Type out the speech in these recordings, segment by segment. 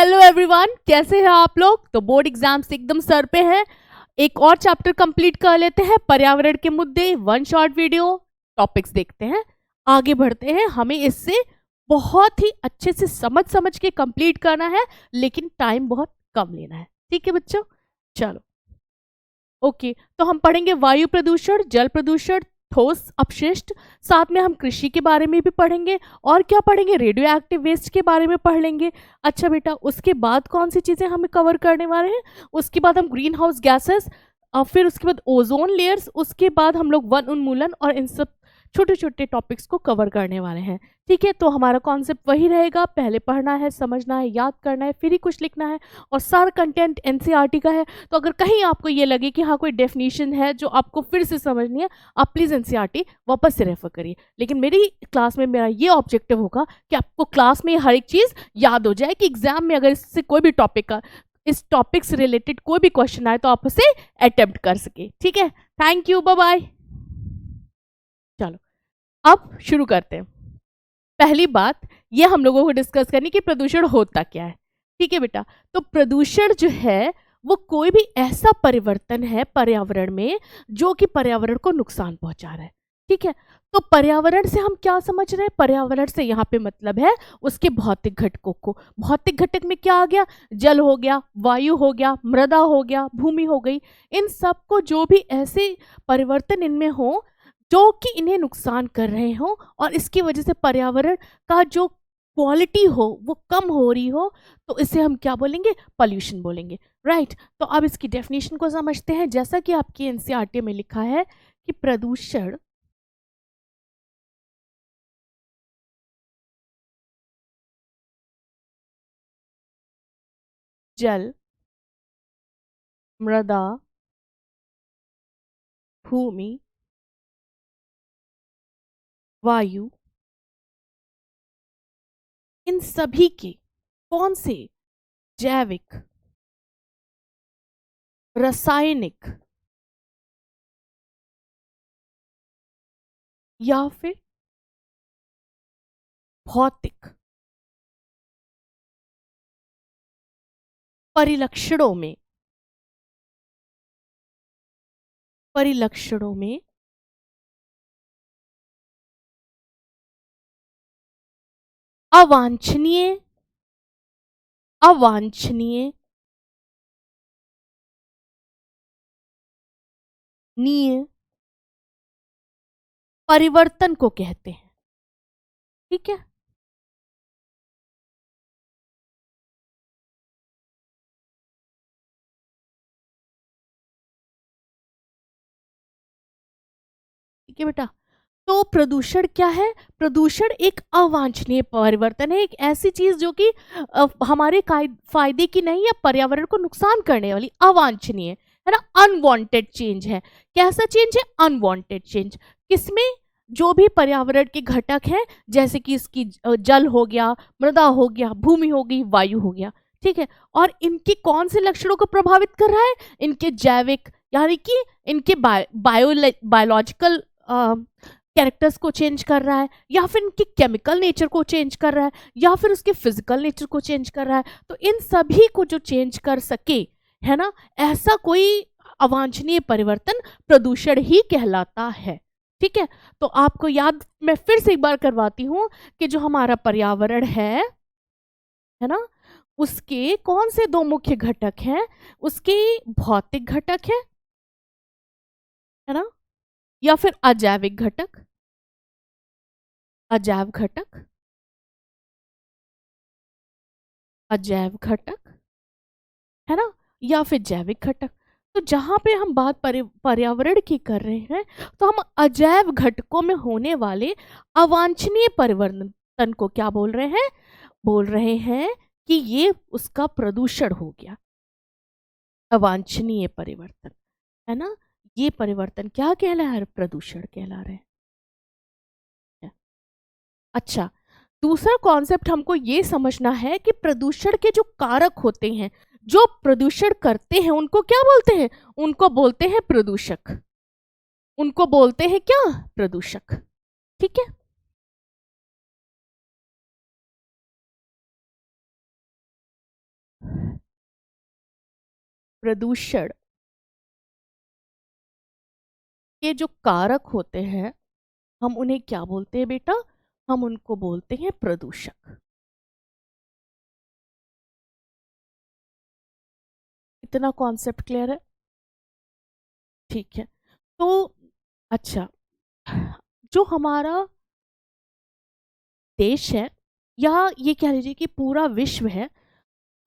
Hello everyone, कैसे हैं आप लोग। तो बोर्ड एग्जाम्स एकदम सर पे हैं। एक और चैप्टर कंप्लीट कर लेते हैं, पर्यावरण के मुद्दे, वन शॉर्ट वीडियो टॉपिक्स देखते हैं, आगे बढ़ते हैं। हमें इससे बहुत ही अच्छे से समझ समझ के कंप्लीट करना है, लेकिन टाइम बहुत कम लेना है। ठीक है बच्चों, चलो ओके। तो हम पढ़ेंगे वायु प्रदूषण, जल प्रदूषण, ठोस अपशिष्ट, साथ में हम कृषि के बारे में भी पढ़ेंगे। और क्या पढ़ेंगे, रेडियो एक्टिव वेस्ट के बारे में पढ़ लेंगे। अच्छा बेटा, उसके बाद कौन सी चीजें हमें कवर करने वाले हैं, उसके बाद हम ग्रीन हाउस गैसेस, और फिर उसके बाद ओजोन लेयर्स, उसके बाद हम लोग वन उन्मूलन और इन सब छोटे छोटे टॉपिक्स को कवर करने वाले हैं। ठीक है, तो हमारा कॉन्सेप्ट वही रहेगा, पहले पढ़ना है, समझना है, याद करना है, फिर ही कुछ लिखना है। और सारा कंटेंट एनसीईआरटी का है। तो अगर कहीं आपको ये लगे कि हाँ कोई डेफिनेशन है जो आपको फिर से समझनी है, आप प्लीज़ एनसीईआरटी वापस से रेफर करिए। लेकिन मेरी क्लास में मेरा ये ऑब्जेक्टिव होगा कि आपको क्लास में हर एक चीज़ याद हो जाए, कि एग्जाम में अगर इससे कोई भी टॉपिक का, इस टॉपिक से रिलेटेड कोई भी क्वेश्चन आए तो आप उसे अटेम्प्ट कर सके। ठीक है, थैंक यू, बाय बाय। चलो अब शुरू करते हैं। पहली बात ये हम लोगों को डिस्कस करनी कि प्रदूषण होता क्या है। ठीक है बेटा, तो प्रदूषण जो है वो कोई भी ऐसा परिवर्तन है पर्यावरण में जो कि पर्यावरण को नुकसान पहुंचा रहा है। ठीक है, तो पर्यावरण से हम क्या समझ रहे हैं, पर्यावरण से यहाँ पे मतलब है उसके भौतिक घटकों को। भौतिक घटक में क्या आ गया, जल हो गया, वायु हो गया, मृदा हो गया, भूमि हो गई। इन सब को जो भी ऐसे परिवर्तन इनमें हो जो कि इन्हें नुकसान कर रहे हो, और इसकी वजह से पर्यावरण का जो क्वालिटी हो वो कम हो रही हो, तो इसे हम क्या बोलेंगे, पॉल्यूशन बोलेंगे। राइट, तो अब इसकी डेफिनेशन को समझते हैं। जैसा कि आपकी एनसीईआरटी में लिखा है कि प्रदूषण जल, मृदा, भूमि, वायु, इन सभी के कौन से जैविक, रासायनिक या फिर भौतिक परिलक्षणों में परिलक्षणों में अवांछनीय अवांछनीय नीय परिवर्तन को कहते हैं। ठीक है, ठीक है बेटा। तो प्रदूषण क्या है, प्रदूषण एक अवांछनीय परिवर्तन है, एक ऐसी चीज जो कि हमारे फायदे की नहीं है, पर्यावरण को नुकसान करने वाली, अवांछनीय है ना, अनवांटेड चेंज है। कैसा चेंज है, अनवांटेड चेंज। किसमें, जो भी पर्यावरण के घटक हैं, जैसे कि इसकी जल हो गया, मृदा हो गया, भूमि हो गई, वायु हो गया। ठीक है, और इनके कौन से लक्षणों को प्रभावित कर रहा है, इनके जैविक यानी कि इनके बायोलॉजिकल कैरेक्टर्स को चेंज कर रहा है, या फिर इनके केमिकल नेचर को चेंज कर रहा है, या फिर उसके फिजिकल नेचर को चेंज कर रहा है। तो इन सभी को जो चेंज कर सके, है ना, ऐसा कोई अवांछनीय परिवर्तन प्रदूषण ही कहलाता है। ठीक है, तो आपको याद मैं फिर से एक बार करवाती हूं कि जो हमारा पर्यावरण है ना, उसके कौन से दो मुख्य घटक हैं, उसके भौतिक घटक है ना, या फिर अजैविक घटक, अजैव घटक, अजैव घटक, है ना, या फिर जैविक घटक। तो जहां पे हम बात पर्यावरण की कर रहे हैं, तो हम अजैव घटकों में होने वाले अवांछनीय परिवर्तन को क्या बोल रहे हैं, बोल रहे हैं कि ये उसका प्रदूषण हो गया, अवांछनीय परिवर्तन, है ना। ये परिवर्तन क्या कहला है, प्रदूषण कहला रहे हैं। अच्छा, दूसरा कॉन्सेप्ट हमको ये समझना है कि प्रदूषण के जो कारक होते हैं, जो प्रदूषण करते हैं, उनको क्या बोलते हैं, उनको बोलते हैं प्रदूषक। उनको बोलते हैं क्या, प्रदूषक। ठीक है, प्रदूषण के जो कारक होते हैं हम उन्हें क्या बोलते हैं बेटा? हम उनको बोलते हैं प्रदूषक। इतना कॉन्सेप्ट क्लियर है? ठीक है। तो अच्छा, जो हमारा देश है या ये कह लीजिए कि पूरा विश्व है,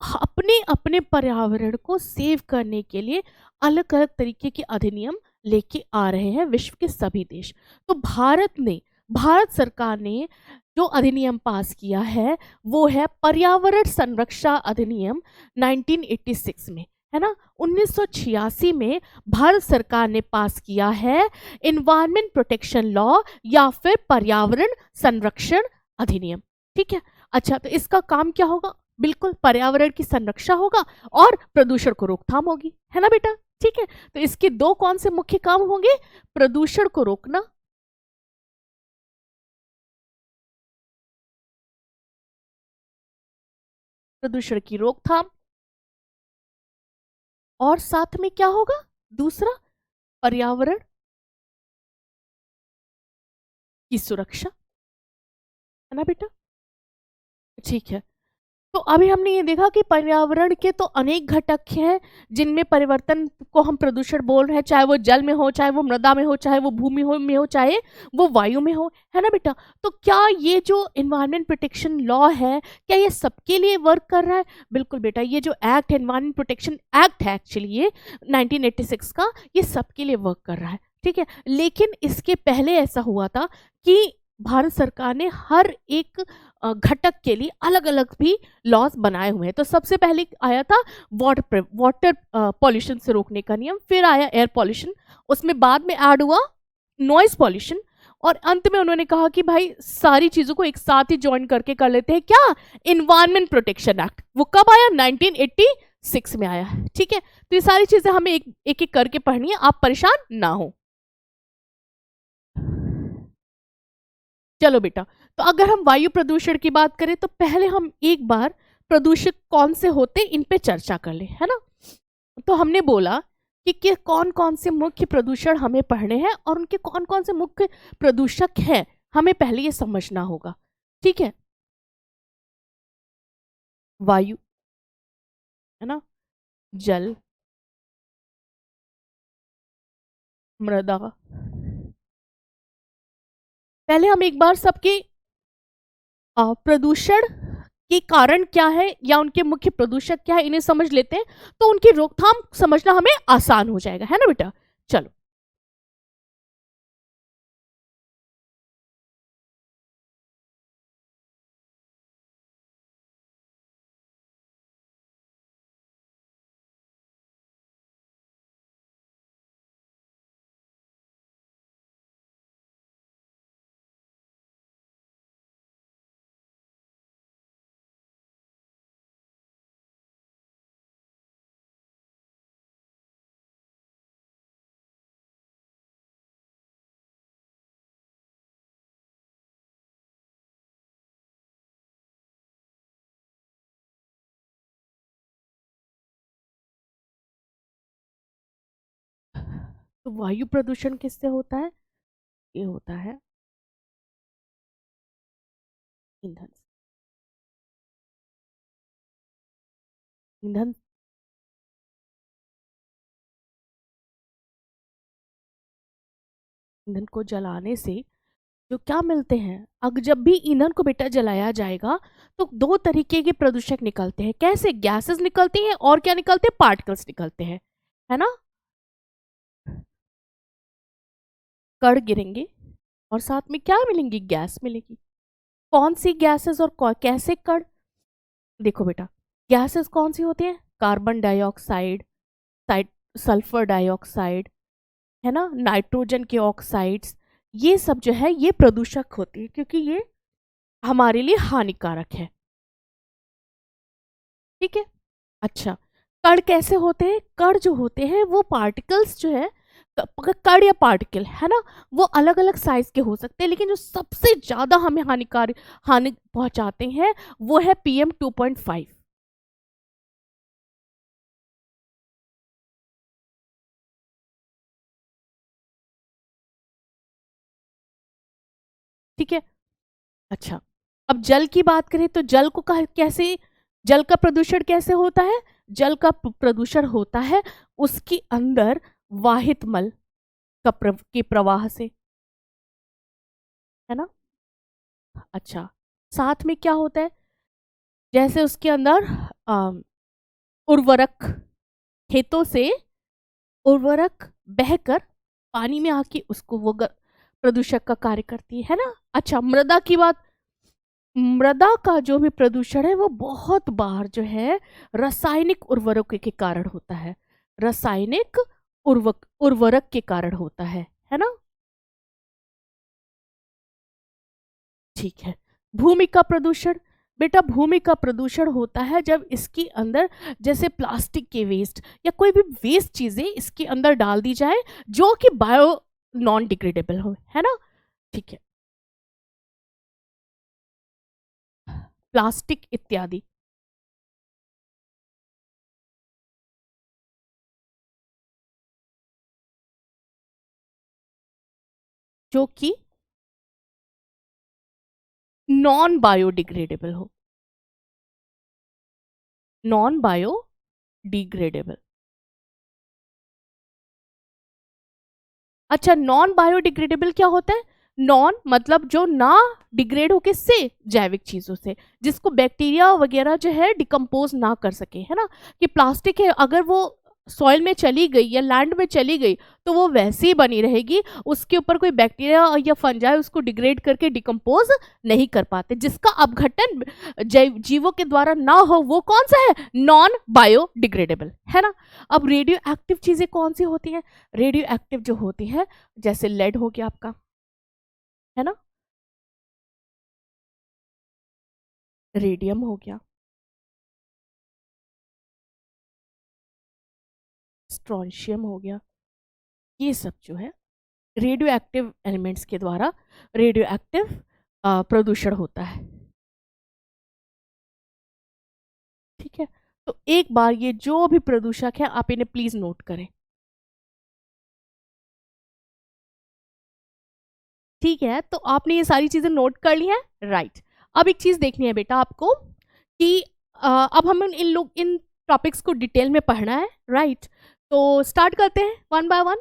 अपने अपने पर्यावरण को सेव करने के लिए अलग अलग तरीके के अधिनियम लेके आ रहे हैं विश्व के सभी देश। तो भारत सरकार ने जो अधिनियम पास किया है वो है पर्यावरण संरक्षण अधिनियम 1986 में, है ना। 1986 में भारत सरकार ने पास किया है इन्वायरमेंट प्रोटेक्शन लॉ या फिर पर्यावरण संरक्षण अधिनियम। ठीक है। अच्छा, तो इसका काम क्या होगा? बिल्कुल पर्यावरण की संरक्षा होगा और प्रदूषण को रोकथाम होगी, है ना बेटा। ठीक है। तो इसके दो कौन से मुख्य काम होंगे? प्रदूषण को रोकना, प्रदूषण की रोकथाम, और साथ में क्या होगा? दूसरा, पर्यावरण की सुरक्षा, है ना बेटा। ठीक है। तो अभी हमने ये देखा कि पर्यावरण के तो अनेक घटक हैं जिनमें परिवर्तन को हम प्रदूषण बोल रहे हैं, चाहे वो जल में हो, चाहे वो मृदा में हो, चाहे वो भूमि में हो, चाहे वो वायु में हो, है ना बेटा। तो क्या ये जो इन्वायरमेंट प्रोटेक्शन लॉ है क्या ये सबके लिए वर्क कर रहा है? बिल्कुल बेटा, ये जो एक्ट है, इन्वायरमेंट प्रोटेक्शन एक्ट है एक्चुअली ये 1986 का, ये सबके लिए वर्क कर रहा है। ठीक है। लेकिन इसके पहले ऐसा हुआ था कि भारत सरकार ने हर एक घटक के लिए अलग अलग भी लॉज बनाए हुए हैं। तो सबसे पहले आया था वाटर पॉल्यूशन से रोकने का नियम, फिर आया एयर पॉल्यूशन, उसमें बाद में ऐड हुआ नॉइज पॉल्यूशन, और अंत में उन्होंने कहा कि भाई सारी चीजों को एक साथ ही ज्वाइन करके कर लेते हैं, क्या? Environment protection act. वो कब आया? 1986 में आया। ठीक है। तो ये सारी चीजें हमें एक एक करके पढ़नी है, आप परेशान ना हो। चलो बेटा, तो अगर हम वायु प्रदूषण की बात करें तो पहले हम एक बार प्रदूषक कौन से होते इन पे चर्चा कर ले, है ना। तो हमने बोला कि कौन कौन से मुख्य प्रदूषण हमें पढ़ने हैं और उनके कौन कौन से मुख्य प्रदूषक हैं, हमें पहले ये समझना होगा। ठीक है। वायु, है ना, जल, मृदा। पहले हम एक बार सबके प्रदूषण के कारण क्या है या उनके मुख्य प्रदूषक क्या है इन्हें समझ लेते हैं, तो उनकी रोकथाम समझना हमें आसान हो जाएगा, है ना बेटा। चलो, तो वायु प्रदूषण किससे होता है? ये होता है ईंधन से। ईंधन ईंधन को जलाने से जो क्या मिलते हैं, अगर जब भी ईंधन को बेटा जलाया जाएगा तो दो तरीके के प्रदूषक निकलते हैं। कैसे? गैसेस निकलती हैं और क्या निकलते हैं? पार्टिकल्स निकलते हैं, है ना। कण गिरेंगे और साथ में क्या मिलेंगी? गैस मिलेगी। कौन सी गैसेस और कैसे कण? देखो बेटा, गैसेस कौन सी होती हैं? Carbon dioxide, side sulphur dioxide, है ना, नाइट्रोजन के ऑक्साइड्स, ये सब जो है ये प्रदूषक होती है क्योंकि ये हमारे लिए हानिकारक है। ठीक है। अच्छा, कण कैसे होते हैं? कण जो होते हैं वो पार्टिकल्स जो है, कण या पार्टिकल, है ना, वो अलग अलग साइज के हो सकते हैं, लेकिन जो सबसे ज्यादा हमें हानि पहुंचाते हैं वो है PM 2.5। ठीक है। अच्छा, अब जल की बात करें तो जल को कैसे, जल का प्रदूषण कैसे होता है? जल का प्रदूषण होता है उसके अंदर वाहित मल के प्रवाह से, है ना। अच्छा, साथ में क्या होता है, जैसे उसके अंदर उर्वरक, खेतों से उर्वरक बहकर पानी में आके उसको वो प्रदूषक का कार्य करती है ना। अच्छा, मृदा की बात, मृदा का जो भी प्रदूषण है वो बहुत बार जो है रासायनिक उर्वरक के कारण होता है, रासायनिक उर्वरक के कारण होता है ना। ठीक है। भूमि का प्रदूषण, बेटा भूमि का प्रदूषण होता है जब इसके अंदर जैसे प्लास्टिक के वेस्ट या कोई भी वेस्ट चीजें इसके अंदर डाल दी जाए जो कि बायो नॉन डिग्रेडेबल हो, है ना। ठीक है, प्लास्टिक इत्यादि जो कि नॉन बायोडिग्रेडेबल हो, नॉन बायोडिग्रेडेबल। अच्छा, नॉन बायोडिग्रेडेबल क्या होता है? नॉन मतलब जो ना डिग्रेड हो किससे, जैविक चीजों से, जिसको बैक्टीरिया वगैरह जो है डिकम्पोज ना कर सके, है ना। कि प्लास्टिक है अगर वो सॉइल में चली गई या लैंड में चली गई तो वो वैसे ही बनी रहेगी, उसके ऊपर कोई बैक्टीरिया या फंजाई उसको डिग्रेड करके डिकम्पोज नहीं कर पाते, जिसका अपघटन जीवों के द्वारा ना हो वो कौन सा है, नॉन बायोडिग्रेडेबल, है ना। अब रेडियो एक्टिव चीजें कौन सी होती हैं? रेडियो एक्टिव जो होती है जैसे लेड हो गया आपका, है ना, रेडियम हो गया, स्ट्रोंशियम हो गया, ये सब जो है रेडियो एक्टिव एलिमेंट्स के द्वारा रेडियो एक्टिव प्रदूषण होता है। ठीक है, तो एक बार ये जो भी प्रदूषक है आप इन्हें प्लीज नोट करें। ठीक है, तो आपने ये सारी चीजें नोट कर ली हैं, राइट। अब एक चीज देखनी है बेटा आपको कि अब हम इन टॉपिक्स को डिटेल में पढ़ना है, राइट। तो स्टार्ट करते हैं वन बाय वन।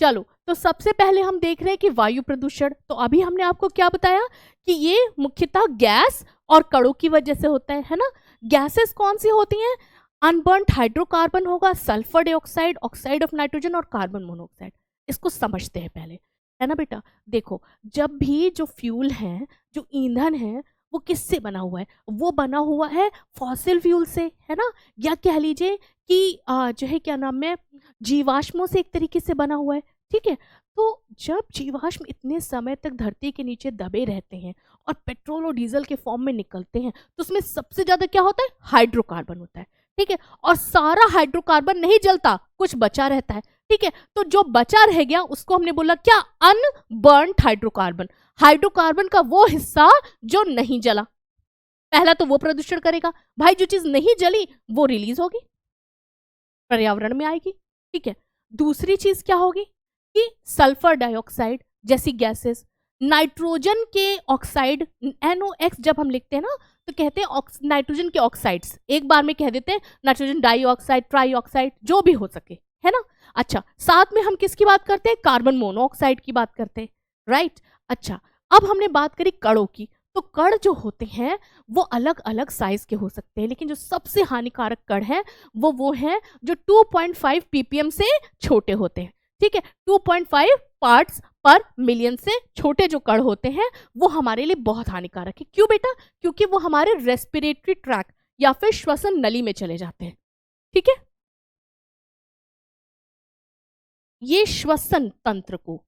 चलो, तो सबसे पहले हम देख रहे हैं कि वायु प्रदूषण। तो अभी हमने आपको क्या बताया कि ये मुख्यतः गैस और कणों की वजह से होता है ना। गैसेस कौन सी होती हैं? अनबर्न्ड हाइड्रोकार्बन होगा, sulphur dioxide, oxide of nitrogen और कार्बन मोनोऑक्साइड। इसको समझते हैं पहले, है ना बेटा। देखो, जब भी जो फ्यूल है, जो ईंधन है, वो किससे बना हुआ है? वो बना हुआ है फॉसिल फ्यूल से, है ना। या कह लीजिए कि जो है क्या नाम है, जीवाश्मों से एक तरीके से बना हुआ है। ठीक है, तो जब जीवाश्म इतने समय तक धरती के नीचे दबे रहते हैं और पेट्रोल और डीजल के फॉर्म में निकलते हैं तो उसमें सबसे ज्यादा क्या होता है? हाइड्रोकार्बन होता है। ठीक है, और सारा हाइड्रोकार्बन नहीं जलता, कुछ बचा रहता है। ठीक है, तो जो बचा रह गया उसको हमने बोला क्या? Unburned hydrocarbon. हाइड्रोकार्बन का वो हिस्सा जो नहीं जला, पहला तो वो प्रदूषण करेगा भाई। जो चीज नहीं जली वो रिलीज होगी, पर्यावरण में आएगी। ठीक है, दूसरी चीज क्या होगी कि सल्फर डाइऑक्साइड जैसी गैसेस, नाइट्रोजन के ऑक्साइड, NOx जब हम लिखते हैं ना तो कहते हैं नाइट्रोजन के ऑक्साइड्स, एक बार में कह देते हैं नाइट्रोजन डाइऑक्साइड, ट्राइऑक्साइड, जो भी हो सके, है ना। अच्छा, साथ में हम किसकी बात करते हैं? कार्बन मोनोऑक्साइड की बात करते हैं, राइट। अच्छा, अब हमने बात करी कणों की। तो कण जो होते हैं वो अलग अलग साइज के हो सकते हैं, लेकिन जो सबसे हानिकारक कण है वो है जो 2.5 ppm से छोटे होते हैं। ठीक है, 2.5 पार्ट्स पर मिलियन से छोटे जो कण होते हैं वो हमारे लिए बहुत हानिकारक है। क्यों बेटा? क्योंकि वो हमारे रेस्पिरेटरी ट्रैक या फिर श्वसन नली में चले जाते हैं। ठीक है, ये श्वसन तंत्र को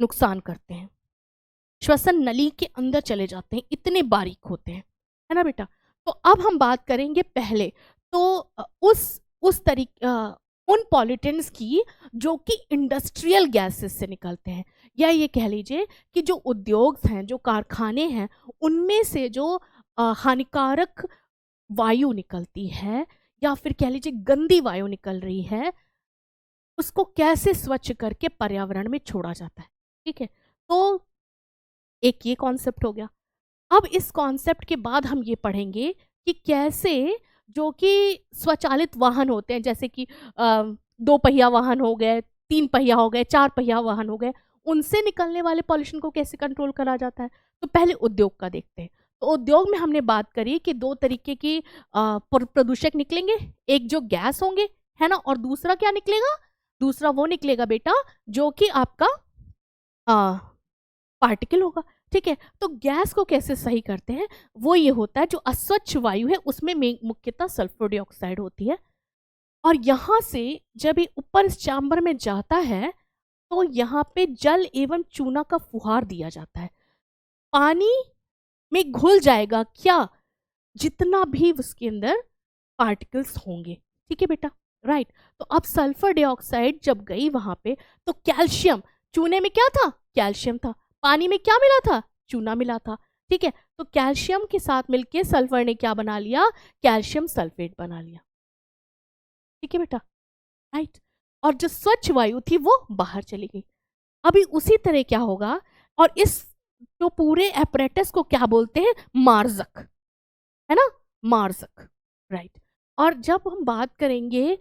नुकसान करते हैं, श्वसन नली के अंदर चले जाते हैं, इतने बारीक होते हैं, है ना बेटा। तो अब हम बात करेंगे पहले तो उस तरीके उन पॉल्यूटेंट्स की जो कि इंडस्ट्रियल गैसेस से निकलते हैं, या ये कह लीजिए कि जो उद्योग हैं, जो कारखाने हैं, उनमें से जो हानिकारक वायु निकलती है या फिर कह लीजिए गंदी वायु निकल रही है, उसको कैसे स्वच्छ करके पर्यावरण में छोड़ा जाता है। ठीक है, तो एक ये कॉन्सेप्ट हो गया। अब इस कॉन्सेप्ट के बाद हम ये पढ़ेंगे कि कैसे जो कि स्वचालित वाहन होते हैं, जैसे कि 2 पहिया वाहन हो गए, 3 पहिया हो गए, 4 पहिया वाहन हो गए, उनसे निकलने वाले पॉल्यूशन को कैसे कंट्रोल करा जाता है। तो पहले उद्योग का देखते हैं। तो उद्योग में हमने बात करी कि 2 तरीके की प्रदूषक निकलेंगे, एक जो गैस होंगे, है ना, और दूसरा क्या निकलेगा, दूसरा वो निकलेगा बेटा जो कि आपका पार्टिकल होगा। ठीक है, तो गैस को कैसे सही करते हैं, वो ये होता है जो अस्वच्छ वायु है उसमें मुख्यतः सल्फर डाइऑक्साइड होती है, और यहाँ से जब ये ऊपर इस चैम्बर में जाता है तो यहाँ पे जल एवं चूना का फुहार दिया जाता है, पानी में घुल जाएगा क्या, जितना भी उसके अंदर पार्टिकल्स होंगे। ठीक है बेटा, राइट। तो अब सल्फर डाइऑक्साइड जब गई वहां पे तो कैल्शियम, चूने में क्या था, कैल्शियम था, पानी में क्या मिला था, चूना मिला था। ठीक है, तो कैल्शियम के साथ मिलके सल्फर ने क्या बना लिया, कैल्शियम सल्फेट बना लिया। ठीक है बेटा, राइट। और जो स्वच्छ वायु थी वो बाहर चली गई। अभी उसी तरह क्या होगा, और इस जो पूरे एपरेटस को क्या बोलते हैं, मार्जक, है ना, मार्जक, राइट। और जब हम बात करेंगे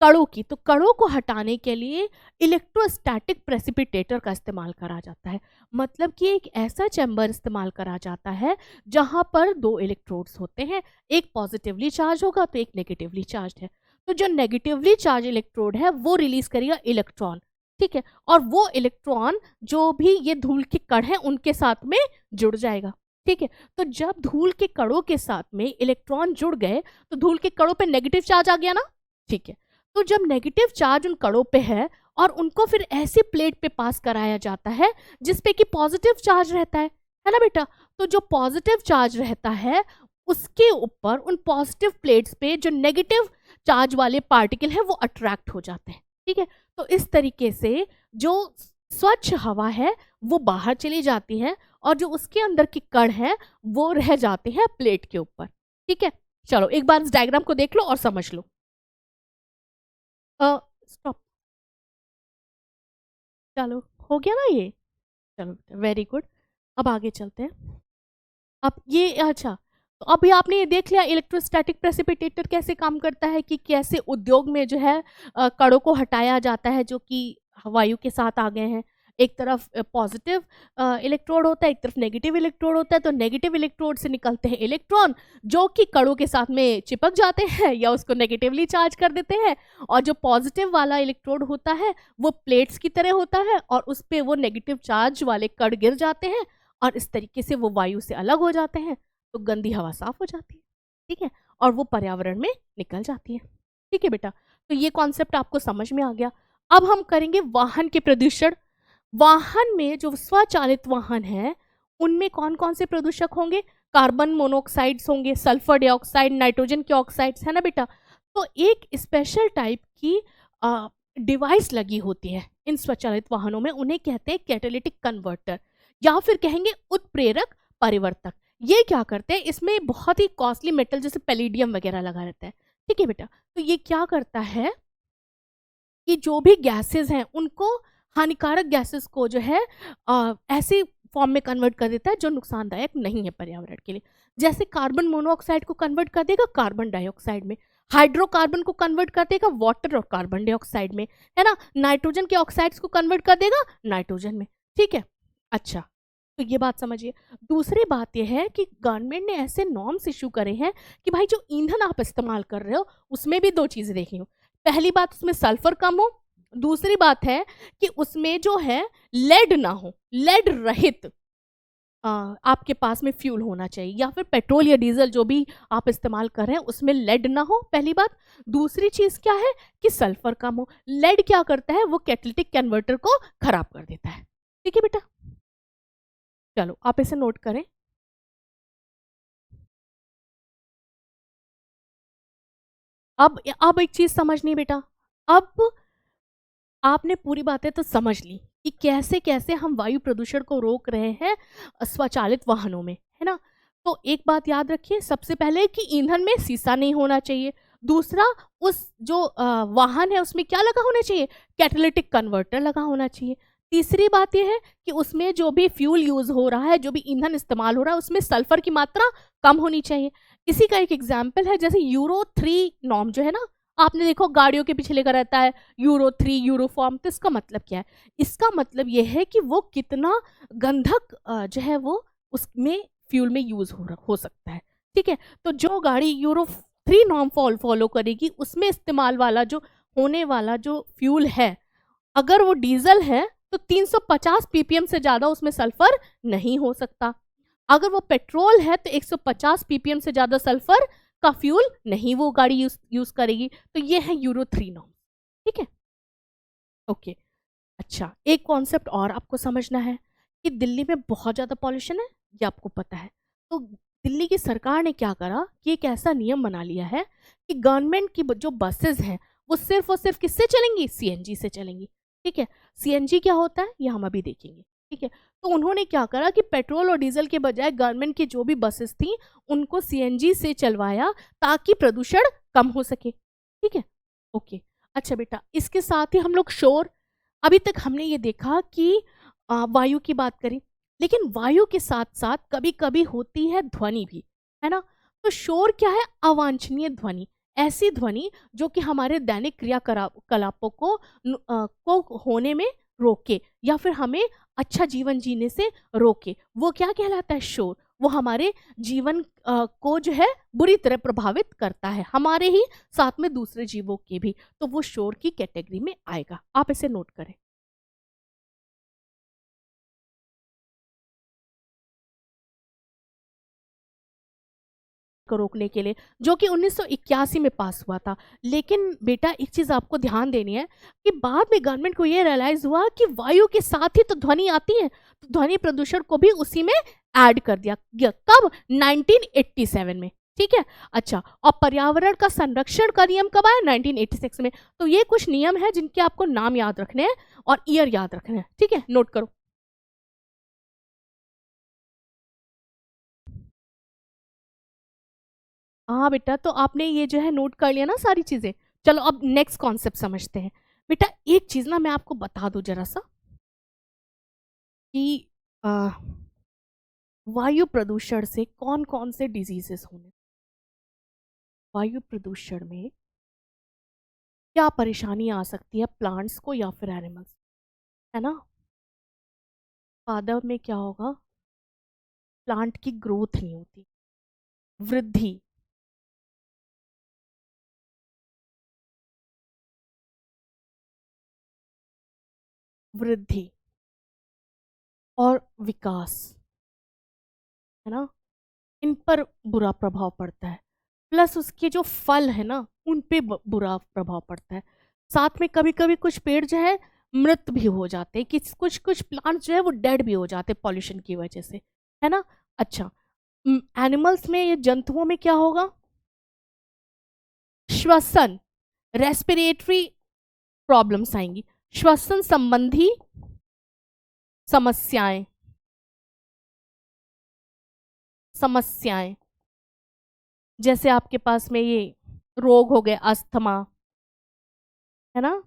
कणों की, तो कणों को हटाने के लिए इलेक्ट्रोस्टैटिक प्रेसिपिटेटर का इस्तेमाल करा जाता है। मतलब कि एक ऐसा चैम्बर इस्तेमाल करा जाता है जहां पर 2 इलेक्ट्रोड्स होते हैं, एक पॉजिटिवली चार्ज होगा तो एक नेगेटिवली चार्ज है। तो जो नेगेटिवली चार्ज इलेक्ट्रोड है वो रिलीज करेगा इलेक्ट्रॉन। ठीक है, और वो इलेक्ट्रॉन जो भी ये धूल के कण हैं उनके साथ में जुड़ जाएगा। ठीक है, तो जब धूल के कणों के साथ में इलेक्ट्रॉन जुड़ गए तो धूल के कणों पे नेगेटिव चार्ज आ गया ना। ठीक है, तो जब नेगेटिव चार्ज उन कणों पे है और उनको फिर ऐसी प्लेट पे पास कराया जाता है जिसपे कि पॉजिटिव चार्ज रहता है ना बेटा। तो जो पॉजिटिव चार्ज रहता है उसके ऊपर उन पॉजिटिव प्लेट्स पे जो नेगेटिव चार्ज वाले पार्टिकल है वो अट्रैक्ट हो जाते हैं। ठीक है, तो इस तरीके से जो स्वच्छ हवा है वो बाहर चली जाती है और जो उसके अंदर के कण है वो रह जाते हैं प्लेट के ऊपर। ठीक है, चलो एक बार इस डायग्राम को देख लो और समझ लो। स्टॉप, चलो हो गया ना ये, चलो वेरी गुड। अब आगे चलते हैं। अब ये अच्छा, तो अभी आपने ये देख लिया इलेक्ट्रोस्टैटिक प्रेसिपिटेटर कैसे काम करता है, कि कैसे उद्योग में जो है कणों को हटाया जाता है जो कि वायु के साथ आ गए हैं। एक तरफ पॉजिटिव इलेक्ट्रोड होता है, एक तरफ नेगेटिव इलेक्ट्रोड होता है। तो नेगेटिव इलेक्ट्रोड से निकलते हैं इलेक्ट्रॉन जो कि कणों के साथ में चिपक जाते हैं या उसको नेगेटिवली चार्ज कर देते हैं, और जो पॉजिटिव वाला इलेक्ट्रोड होता है वो प्लेट्स की तरह होता है और उस पर वो नेगेटिव चार्ज वाले कण गिर जाते हैं और इस तरीके से वो वायु से अलग हो जाते हैं, तो गंदी हवा साफ हो जाती है। ठीक है, और वो पर्यावरण में निकल जाती है। ठीक है बेटा, तो ये कॉन्सेप्ट आपको समझ में आ गया। अब हम करेंगे वाहन के प्रदूषण। वाहन में जो स्वचालित वाहन है उनमें कौन कौन से प्रदूषक होंगे, कार्बन मोनोऑक्साइड्स होंगे, सल्फर डाइऑक्साइड, नाइट्रोजन के ऑक्साइड्स, है ना बेटा। तो एक स्पेशल टाइप की डिवाइस लगी होती है इन स्वचालित वाहनों में, उन्हें कहते हैं कैटालिटिक कन्वर्टर या फिर कहेंगे उत्प्रेरक परिवर्तक। ये क्या करते हैं, इसमें बहुत ही कॉस्टली मेटल जैसे पैलेडियम वगैरह लगा रहता है। ठीक है बेटा, तो ये क्या करता है कि जो भी गैसेस हैं उनको, हानिकारक गैसेस को जो है ऐसे फॉर्म में कन्वर्ट कर देता है जो नुकसानदायक नहीं है पर्यावरण के लिए। जैसे कार्बन मोनोऑक्साइड को कन्वर्ट कर देगा कार्बन डाइऑक्साइड में, हाइड्रोकार्बन को कन्वर्ट कर देगा वाटर और कार्बन डाइऑक्साइड में, है ना, नाइट्रोजन के ऑक्साइड्स को कन्वर्ट कर देगा नाइट्रोजन में। ठीक है, अच्छा, तो ये बात समझिए। दूसरी बात यह है कि गवर्नमेंट ने ऐसे नॉर्म्स इशू करे हैं कि भाई जो ईंधन आप इस्तेमाल कर रहे हो उसमें भी 2 चीज़ें देखनी हो। पहली बात, उसमें सल्फर कम हो। दूसरी बात है कि उसमें जो है लेड ना हो, लेड रहित आपके पास में फ्यूल होना चाहिए, या फिर पेट्रोल या डीजल जो भी आप इस्तेमाल कर रहे हैं उसमें लेड ना हो, पहली बात। दूसरी चीज क्या है कि सल्फर कम हो। लेड क्या करता है, वो कैटालिटिक कन्वर्टर को खराब कर देता है। ठीक है बेटा, चलो आप इसे नोट करें। अब एक चीज समझनी बेटा, अब आपने पूरी बातें तो समझ ली कि कैसे कैसे हम वायु प्रदूषण को रोक रहे हैं स्वचालित वाहनों में, है ना। तो एक बात याद रखिए, सबसे पहले कि ईंधन में शीशा नहीं होना चाहिए। दूसरा, उस जो वाहन है उसमें क्या लगा होना चाहिए, कैटालिटिक कन्वर्टर लगा होना चाहिए। तीसरी बात यह है कि उसमें जो भी फ्यूल यूज हो रहा है, जो भी ईंधन इस्तेमाल हो रहा है, उसमें सल्फर की मात्रा कम होनी चाहिए। इसी का एक एग्जाम्पल है जैसे यूरो 3 नॉर्म जो है ना, आपने देखो गाड़ियों के पीछे लेकर रहता है यूरो 3 यूरोफॉर्म। तो इसका मतलब क्या है? इसका मतलब यह है कि वो कितना गंधक जो है वो उसमें फ्यूल में यूज हो सकता है। ठीक है, तो जो गाड़ी यूरो 3 नॉर्म फॉलो करेगी, उसमें इस्तेमाल वाला जो होने वाला जो फ्यूल है, अगर वो डीजल है तो 350 ppm से ज्यादा उसमें सल्फर नहीं हो सकता। अगर वो पेट्रोल है तो 150 ppm से ज्यादा सल्फर का फ्यूल नहीं वो गाड़ी यूज करेगी। तो ये है यूरो 3 नॉर्म। ठीक है, ओके। अच्छा, एक कॉन्सेप्ट और आपको समझना है कि दिल्ली में बहुत ज़्यादा पॉल्यूशन है, ये आपको पता है। तो दिल्ली की सरकार ने क्या करा कि एक ऐसा नियम बना लिया है कि गवर्नमेंट की जो बसेस हैं वो सिर्फ और सिर्फ किससे चलेंगी? सीएनजी से चलेंगी। ठीक है, सीएनजी क्या होता है ये हम अभी देखेंगे। ठीक है, तो उन्होंने क्या करा कि पेट्रोल और डीजल के बजाय गवर्नमेंट की जो भी बसेस थी उनको सीएनजी से चलवाया ताकि प्रदूषण कम हो सके। ठीक है, ओके। अच्छा बेटा, इसके साथ ही हम लोग शोर, अभी तक हमने ये देखा कि वायु की बात करी, लेकिन वायु के साथ साथ कभी कभी होती है ध्वनि भी, है ना। तो शोर क्या है? अवांछनीय ध्वनि, ऐसी ध्वनि जो कि हमारे दैनिक क्रियाकलापों को होने में रोके या फिर हमें अच्छा जीवन जीने से रोके, वो क्या कहलाता है? शोर। वो हमारे जीवन को जो है बुरी तरह प्रभावित करता है, हमारे ही साथ में दूसरे जीवों के भी। तो वो शोर की कैटेगरी में आएगा, आप इसे नोट करें। को रोकने के लिए, जो कि 1981 में पास हुआ था। लेकिन बेटा एक चीज आपको ध्यान देनी है कि बाद में गवर्नमेंट को ये रियलाइज हुआ कि वायु के साथ ही तो ध्वनि आती है, तो ध्वनि प्रदूषण को भी उसी में ऐड कर दिया गया। कब? 1987 में। ठीक है, अच्छा। और पर्यावरण का संरक्षण का नियम कब आया? 1986 में। तो ये कुछ नियम है जिनके आपको नाम याद रखने हैं और ईयर याद रखने हैं। ठीक है, नोट करो। हाँ बेटा, तो आपने ये जो है नोट कर लिया ना सारी चीजें। चलो अब नेक्स्ट कॉन्सेप्ट समझते हैं। बेटा एक चीज ना मैं आपको बता दूं जरा सा कि आ, वायु प्रदूषण से कौन कौन से डिजीजेस होने, वायु प्रदूषण में क्या परेशानी आ सकती है प्लांट्स को या फिर एनिमल्स, है ना। फादर में क्या होगा? प्लांट की ग्रोथ नहीं होती, वृद्धि, वृद्धि और विकास, है ना, इन पर बुरा प्रभाव पड़ता है। प्लस उसके जो फल है ना उन पे बुरा प्रभाव पड़ता है। साथ में कभी कभी कुछ पेड़ जो है मृत भी हो जाते हैं, कि कुछ कुछ प्लांट जो है वो डेड भी हो जाते हैं पॉल्यूशन की वजह से, है ना। अच्छा, एनिमल्स में, ये जंतुओं में क्या होगा? श्वसन, रेस्पिरेटरी प्रॉब्लम्स आएंगी, श्वसन संबंधी समस्याएं, समस्याएं जैसे आपके पास में ये रोग हो गए, अस्थमा, है ना।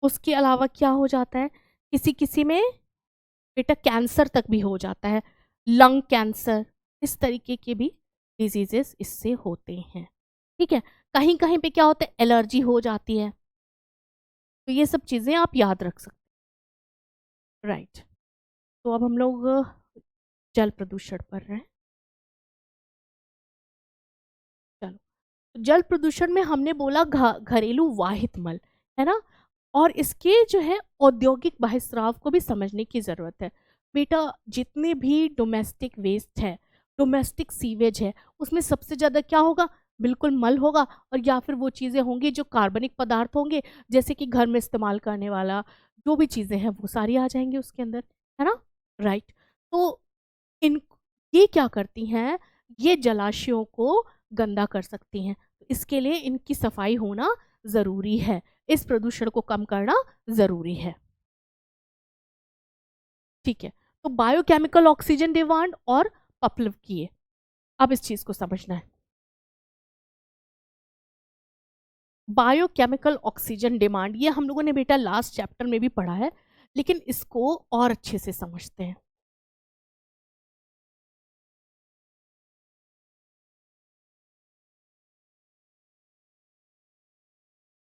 उसके अलावा क्या हो जाता है? किसी किसी में बेटा कैंसर तक भी हो जाता है, लंग कैंसर, इस तरीके के भी डिजीजेस इससे होते हैं। ठीक है, कहीं कहीं पे क्या होता है? एलर्जी हो जाती है। तो ये सब चीजें आप याद रख सकते हैं। राइट, तो अब हम लोग जल प्रदूषण पर रहे हैं। चलो, तो जल प्रदूषण में हमने बोला घरेलू वाहित मल, है ना। और इसके जो है औद्योगिक बहिस्राव को भी समझने की जरूरत है। बेटा जितने भी डोमेस्टिक वेस्ट है, डोमेस्टिक सीवेज है, उसमें सबसे ज्यादा क्या होगा? बिल्कुल मल होगा, और या फिर वो चीजें होंगी जो कार्बनिक पदार्थ होंगे, जैसे कि घर में इस्तेमाल करने वाला जो भी चीजें हैं वो सारी आ जाएंगी उसके अंदर, है ना। राइट, तो इन ये क्या करती हैं? ये जलाशयों को गंदा कर सकती हैं। तो इसके लिए इनकी सफाई होना जरूरी है, इस प्रदूषण को कम करना जरूरी है। ठीक है, तो बायोकेमिकल ऑक्सीजन डिमांड और पपलव, अब इस चीज को समझना है। बायोकेमिकल ऑक्सीजन डिमांड, ये हम लोगों ने बेटा लास्ट चैप्टर में भी पढ़ा है, लेकिन इसको और अच्छे से समझते हैं।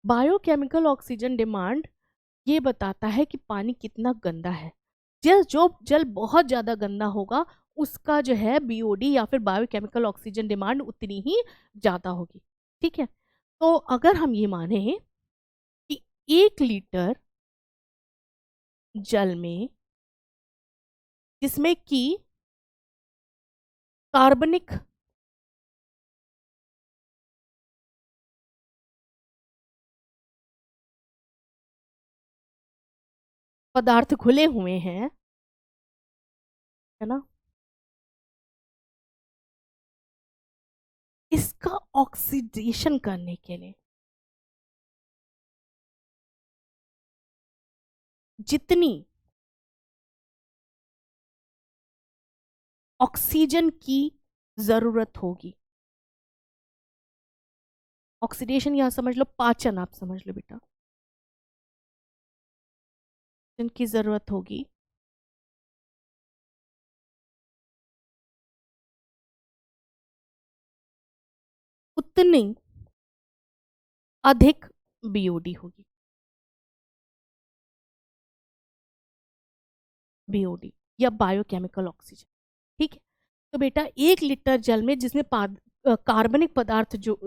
बायोकेमिकल ऑक्सीजन डिमांड ये बताता है कि पानी कितना गंदा है। जो जल बहुत ज़्यादा गंदा होगा उसका जो है बीओडी या फिर बायोकेमिकल ऑक्सीजन डिमांड उतनी ही ज़्यादा होगी। ठीक है, तो अगर हम ये माने कि 1 लीटर जल में जिसमें कि कार्बनिक पदार्थ घुले हुए हैं, है ना, इसका ऑक्सीडेशन करने के लिए जितनी ऑक्सीजन की जरूरत होगी, ऑक्सीडेशन यहां समझ लो पाचन, आप समझ लो बेटा, की जरूरत होगी उतनी अधिक बीओडी होगी। बीओडी या बायोकेमिकल ऑक्सीजन। ठीक है, तो बेटा 1 लीटर जल में जिसमें कार्बनिक पदार्थ जो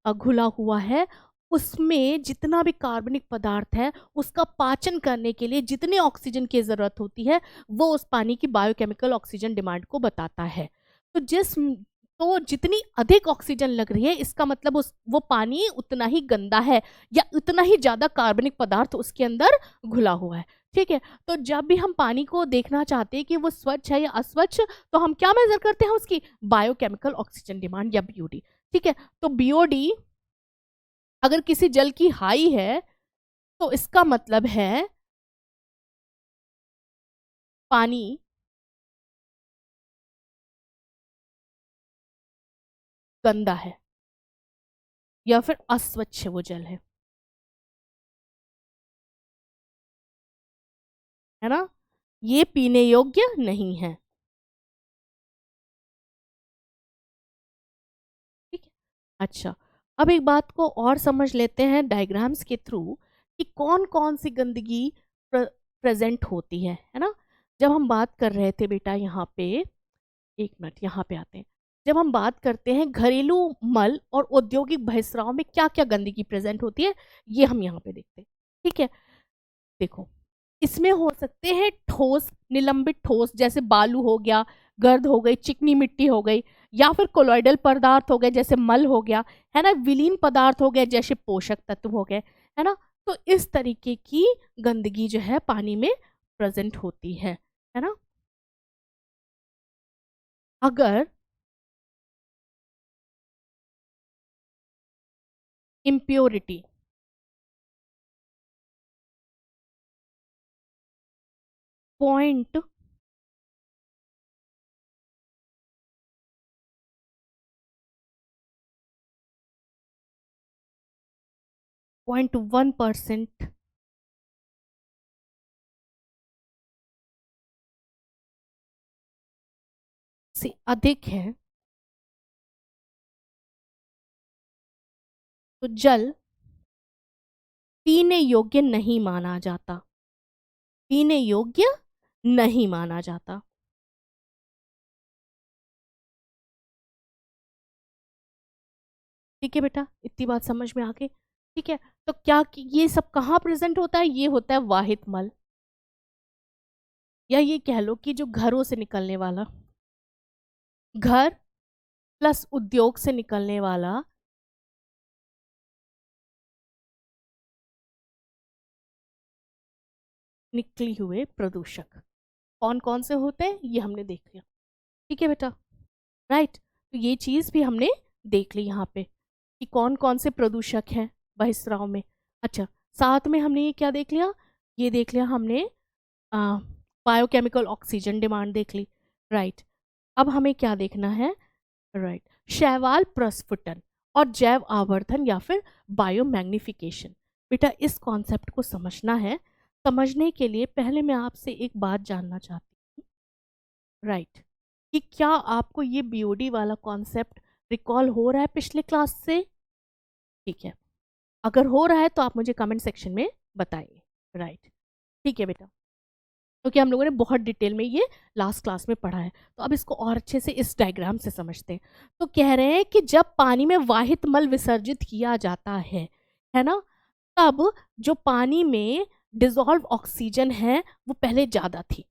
घुला हुआ है, उसमें जितना भी कार्बनिक पदार्थ है उसका पाचन करने के लिए जितनी ऑक्सीजन की जरूरत होती है वो उस पानी की बायोकेमिकल ऑक्सीजन डिमांड को बताता है। तो जितनी अधिक ऑक्सीजन लग रही है इसका मतलब वो पानी उतना ही गंदा है या उतना ही ज्यादा कार्बनिक पदार्थ उसके अंदर घुला हुआ है। ठीक है, तो जब भी हम पानी को देखना चाहते हैं कि वो स्वच्छ है या अस्वच्छ, तो हम क्या मेजर करते हैं उसकी बायोकेमिकल ऑक्सीजन डिमांड या बीओडी। ठीक है, तो बीओडी अगर किसी जल की हाई है तो इसका मतलब है पानी गंदा है या फिर अस्वच्छ वो जल है ना, ये पीने योग्य नहीं है। ठीक है, अच्छा, अब एक बात को और समझ लेते हैं डायग्राम्स के थ्रू कि कौन कौन सी गंदगी प्रेजेंट होती है ना। जब हम बात कर रहे थे बेटा यहाँ पे, एक मिनट यहाँ पे आते हैं, जब हम बात करते हैं घरेलू मल और औद्योगिक बहिस्राव में क्या क्या गंदगी प्रेजेंट होती है, ये हम यहाँ पे देखते हैं। ठीक है, देखो इसमें हो सकते हैं ठोस, निलंबित ठोस जैसे बालू हो गया, गर्द हो गई, चिकनी मिट्टी हो गई, या फिर कोलॉइडल पदार्थ हो गए जैसे मल हो गया, है ना, विलीन पदार्थ हो गए जैसे पोषक तत्व हो गए, है ना। तो इस तरीके की गंदगी जो है पानी में प्रेजेंट होती है ना। अगर इम्प्योरिटी पॉइंट 0.1% से अधिक है तो जल पीने योग्य नहीं माना जाता, पीने योग्य नहीं माना जाता। ठीक है बेटा, इतनी बात समझ में आ गई। ठीक है, तो क्या ये सब कहाँ प्रेजेंट होता है, ये होता है वाहित मल, या ये कह लो कि जो घरों से निकलने वाला, घर प्लस उद्योग से निकलने वाला निकली हुए प्रदूषक कौन कौन से होते हैं ये हमने देख लिया। ठीक है बेटा, राइट, तो ये चीज भी हमने देख ली यहाँ पे कि कौन कौन से प्रदूषक हैं बहिस्राव में। अच्छा, साथ में हमने ये क्या देख लिया, ये देख लिया हमने बायोकेमिकल ऑक्सीजन डिमांड देख ली। राइट, अब हमें क्या देखना है, राइट, शैवाल प्रस्फुटन और जैव आवर्धन या फिर बायोमैग्निफिकेशन। बेटा इस कॉन्सेप्ट को समझना है। समझने के लिए पहले मैं आपसे एक बात जानना चाहती हूँ, राइट, कि क्या आपको ये बीओडी वाला कॉन्सेप्ट रिकॉल हो रहा है पिछले क्लास से? ठीक है, अगर हो रहा है तो आप मुझे कमेंट सेक्शन में बताइए। राइट, ठीक है बेटा, क्योंकि हम लोगों ने बहुत डिटेल में ये लास्ट क्लास में पढ़ा है। तो अब इसको और अच्छे से इस डायग्राम से समझते हैं। तो कह रहे हैं कि जब पानी में वाहित मल विसर्जित किया जाता है ना, तब जो पानी में डिसॉल्व ऑक्सीजन है वो पहले ज़्यादा थी,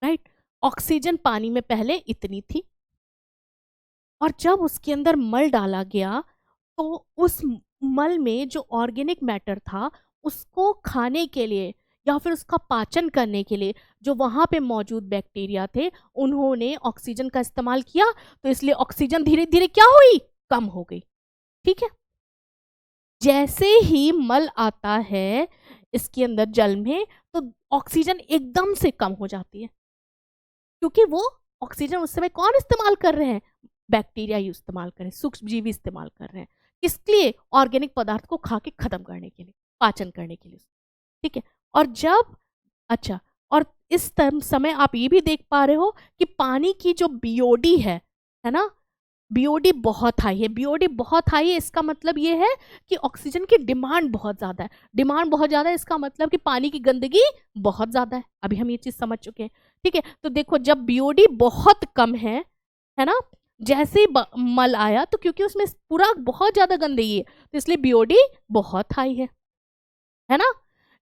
राइट। ऑक्सीजन पानी में पहले इतनी थी, और जब उसके अंदर मल डाला गया तो उस मल में जो ऑर्गेनिक मैटर था उसको खाने के लिए या फिर उसका पाचन करने के लिए जो वहां पे मौजूद बैक्टीरिया थे उन्होंने ऑक्सीजन का इस्तेमाल किया, तो इसलिए ऑक्सीजन धीरे धीरे क्या हुई, कम हो गई। ठीक है, जैसे ही मल आता है इसके अंदर जल में तो ऑक्सीजन एकदम से कम हो जाती है, क्योंकि वो ऑक्सीजन उस समय कौन इस्तेमाल कर रहे हैं, बैक्टीरिया ही इस्तेमाल कर रहे हैं, सूक्ष्म जीवी इस्तेमाल कर रहे हैं। किस लिए, ऑर्गेनिक पदार्थ को खा के खत्म करने के लिए, पाचन करने के लिए। ठीक है, और जब अच्छा, और इस समय आप ये भी देख पा रहे हो कि पानी की जो बीओडी है ना, बीओडी बहुत हाई है। बीओडी बहुत हाई है इसका मतलब ये है कि ऑक्सीजन की डिमांड बहुत ज़्यादा है। डिमांड बहुत ज़्यादा है इसका मतलब कि पानी की गंदगी बहुत ज़्यादा है। अभी हम ये चीज़ समझ चुके हैं। ठीक है, तो देखो जब बीओडी बहुत कम है ना, जैसे ही मल आया तो क्योंकि उसमें पूरा बहुत ज़्यादा गंदगी है तो इसलिए बीओडी बहुत हाई है ना।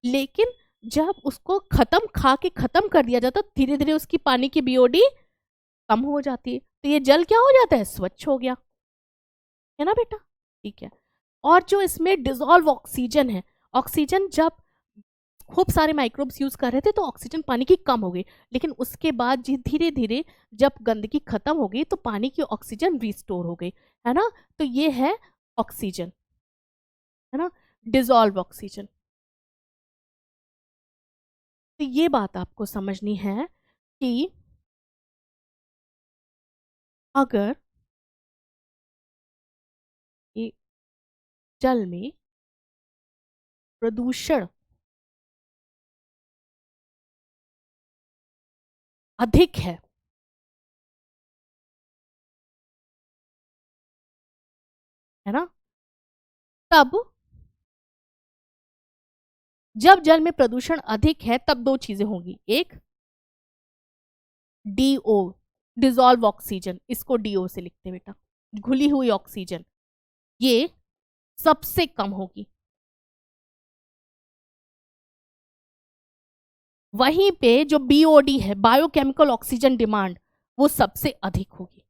लेकिन जब उसको खत्म खा के खत्म कर दिया जाता धीरे धीरे उसकी पानी की बीओडी कम हो जाती है, तो ये जल क्या हो जाता है, स्वच्छ हो गया, है ना बेटा। ठीक है, और जो इसमें डिसॉल्व ऑक्सीजन है, ऑक्सीजन जब खूब सारे माइक्रोब्स यूज कर रहे थे तो ऑक्सीजन पानी की कम हो गई, लेकिन उसके बाद धीरे धीरे जब गंदगी खत्म हो गई तो पानी की ऑक्सीजन रिस्टोर हो गई, है ना। तो ये है ऑक्सीजन, है ना, डिसॉल्व ऑक्सीजन। तो ये बात आपको समझनी है कि अगर जल में प्रदूषण अधिक है ना, तब जब जल में प्रदूषण अधिक है तब दो चीजें होंगी, एक डीओ, डिसॉल्व ऑक्सीजन, इसको डीओ से लिखते हैं बेटा, घुली हुई ऑक्सीजन, ये सबसे कम होगी। वहीं पे जो बीओडी है, बायोकेमिकल ऑक्सीजन डिमांड, वो सबसे अधिक होगी।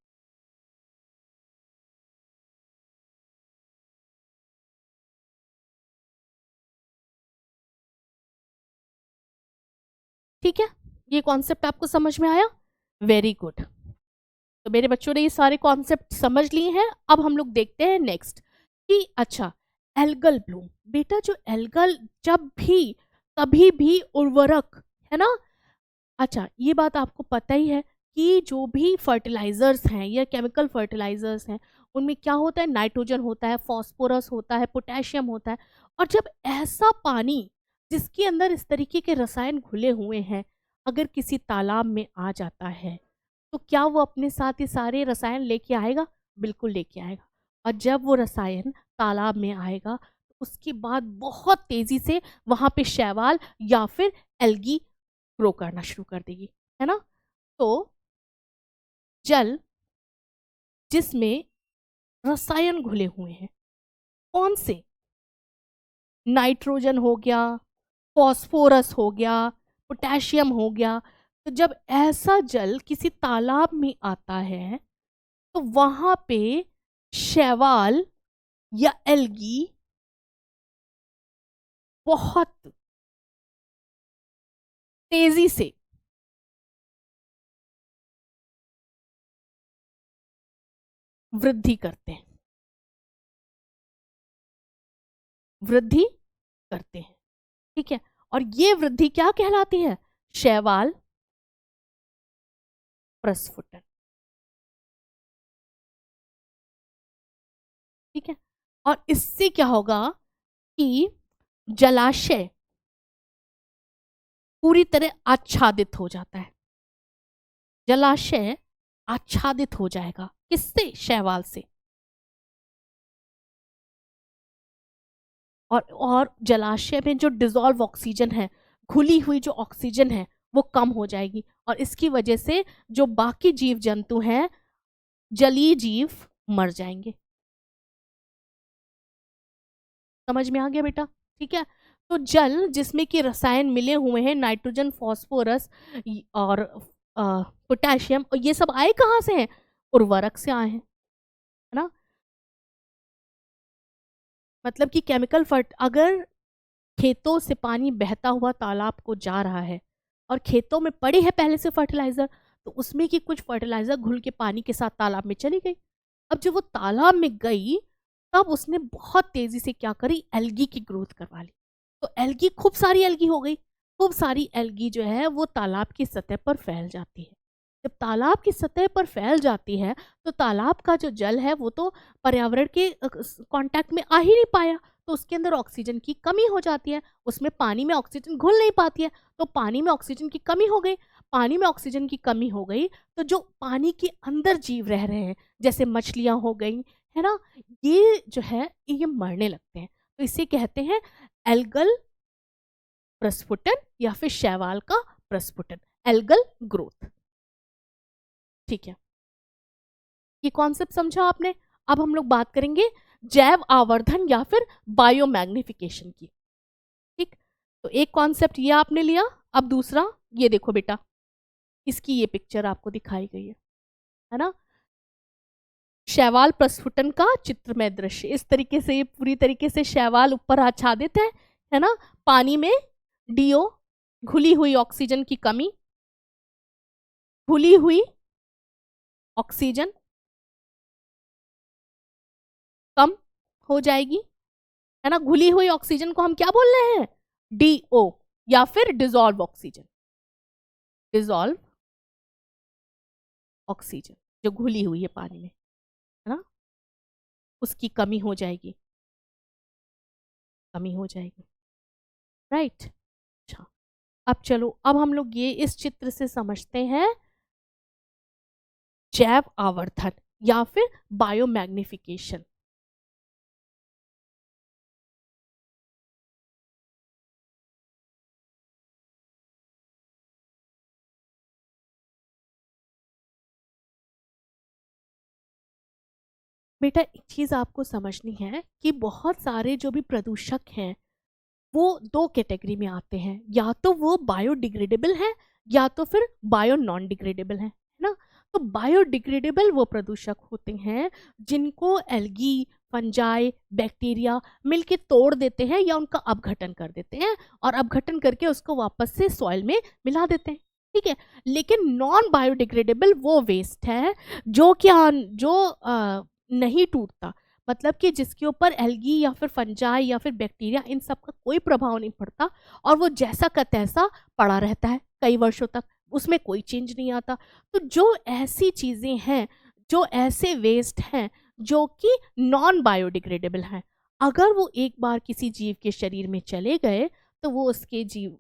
ठीक है, ये कॉन्सेप्ट आपको समझ में आया, वेरी गुड। तो मेरे बच्चों ने ये सारे कॉन्सेप्ट समझ लिए हैं। अब हम लोग देखते हैं नेक्स्ट कि अच्छा, एल्गल ब्लूम। बेटा जो एल्गल जब भी कभी भी उर्वरक, है ना, अच्छा ये बात आपको पता ही है कि जो भी फर्टिलाइजर्स हैं या केमिकल फर्टिलाइजर्स हैं उनमें क्या होता है, नाइट्रोजन होता है, फास्फोरस होता है, पोटेशियम होता है। और जब ऐसा पानी जिसके अंदर इस तरीके के रसायन घुले हुए हैं अगर किसी तालाब में आ जाता है तो क्या वो अपने साथ ये सारे रसायन लेके आएगा, बिल्कुल लेके आएगा। और जब वो रसायन तालाब में आएगा तो उसके बाद बहुत तेजी से वहां पे शैवाल या फिर एल्गी ग्रो करना शुरू कर देगी, है ना। तो जल जिसमें रसायन घुले हुए हैं, कौन से, नाइट्रोजन हो गया, फॉस्फोरस हो गया, पोटेशियम हो गया, तो जब ऐसा जल किसी तालाब में आता है तो वहां पे शैवाल या एल्गी बहुत तेजी से वृद्धि करते हैं, वृद्धि करते हैं। ठीक है, और ये वृद्धि क्या कहलाती है, शैवाल प्रस्फुटन। ठीक है। और इससे क्या होगा कि जलाशय पूरी तरह आच्छादित हो जाता है। जलाशय आच्छादित हो जाएगा किससे? शैवाल से। और जलाशय में जो डिजॉल्व ऑक्सीजन है, घुली हुई जो ऑक्सीजन है, वो कम हो जाएगी और इसकी वजह से जो बाकी जीव जंतु हैं, जलीय जीव मर जाएंगे। समझ में आ गया बेटा? ठीक है। तो जल जिसमें कि रसायन मिले हुए हैं, नाइट्रोजन, फास्फोरस और पोटेशियम, और ये सब आए कहाँ से हैं? उर्वरक से आए हैं, है ना। मतलब कि केमिकल फर्ट अगर खेतों से पानी बहता हुआ तालाब को जा रहा है और खेतों में पड़ी है पहले से फर्टिलाइजर, तो उसमें की कुछ फर्टिलाइजर घुल के पानी के साथ तालाब में चली गई। अब जब वो तालाब में गई, तब उसने बहुत तेजी से क्या करी? एल्गी की ग्रोथ करवा ली। तो एल्गी, खूब सारी एल्गी हो गई। खूब सारी एल्गी जो है वो तालाब की सतह पर फैल जाती है। जब तालाब की सतह पर फैल जाती है, तो तालाब का जो जल है वो तो पर्यावरण के कांटेक्ट में आ ही नहीं पाया, तो उसके अंदर ऑक्सीजन की कमी हो जाती है। उसमें पानी में ऑक्सीजन घुल नहीं पाती है, तो पानी में ऑक्सीजन की कमी हो गई। पानी में ऑक्सीजन की कमी हो गई, तो जो पानी के अंदर जीव रह रहे हैं, जैसे मछलियां हो गई, है ना, ये जो है ये मरने लगते हैं। तो इसे कहते हैं एल्गल प्रस्फुटन या फिर शैवाल का प्रस्फुटन, एल्गल ग्रोथ। ठीक है, ये कॉन्सेप्ट समझा आपने। अब हम लोग बात करेंगे जैव आवर्धन या फिर बायोमैग्निफिकेशन की। ठीक, तो एक कॉन्सेप्ट ये आपने लिया। अब दूसरा, ये देखो बेटा, इसकी ये पिक्चर आपको दिखाई गई है ना। शैवाल प्रस्फुटन का चित्रमय दृश्य, इस तरीके से ये पूरी तरीके से शैवाल ऊपर आच्छादित है ना। पानी में डीओ, घुली हुई ऑक्सीजन की कमी, घुली हुई ऑक्सीजन कम हो जाएगी, है ना। घुली हुई ऑक्सीजन को हम क्या बोल रहे हैं? डीओ, या फिर डिजॉल्व ऑक्सीजन। डिजॉल्व ऑक्सीजन जो घुली हुई है पानी में, है ना, उसकी कमी हो जाएगी, कमी हो जाएगी, राइट। अच्छा, अब चलो, अब हम लोग ये इस चित्र से समझते हैं जैव आवर्धन या फिर बायोमैग्निफिकेशन। बेटा एक चीज आपको समझनी है कि बहुत सारे जो भी प्रदूषक हैं वो दो कैटेगरी में आते हैं, या तो वो बायोडिग्रेडेबल है या तो फिर बायो नॉन डिग्रेडेबल है ना। तो बायोडिग्रेडेबल वो प्रदूषक होते हैं जिनको एल्गी, फंजाई, बैक्टीरिया मिलके तोड़ देते हैं या उनका अपघटन कर देते हैं और अपघटन करके उसको वापस से सॉइल में मिला देते हैं। ठीक है, लेकिन नॉन बायोडिग्रेडेबल वो वेस्ट है जो क्या, जो नहीं टूटता, मतलब कि जिसके ऊपर एल्गी या फिर फंजाई या फिर बैक्टीरिया, इन सब का कोई प्रभाव नहीं पड़ता और वो जैसा का तैसा पड़ा रहता है कई वर्षों तक, उसमें कोई चेंज नहीं आता। तो जो ऐसी चीजें हैं, जो ऐसे वेस्ट हैं जो कि नॉन बायोडिग्रेडेबल हैं, अगर वो एक बार किसी जीव के शरीर में चले गए तो वो उसके जीव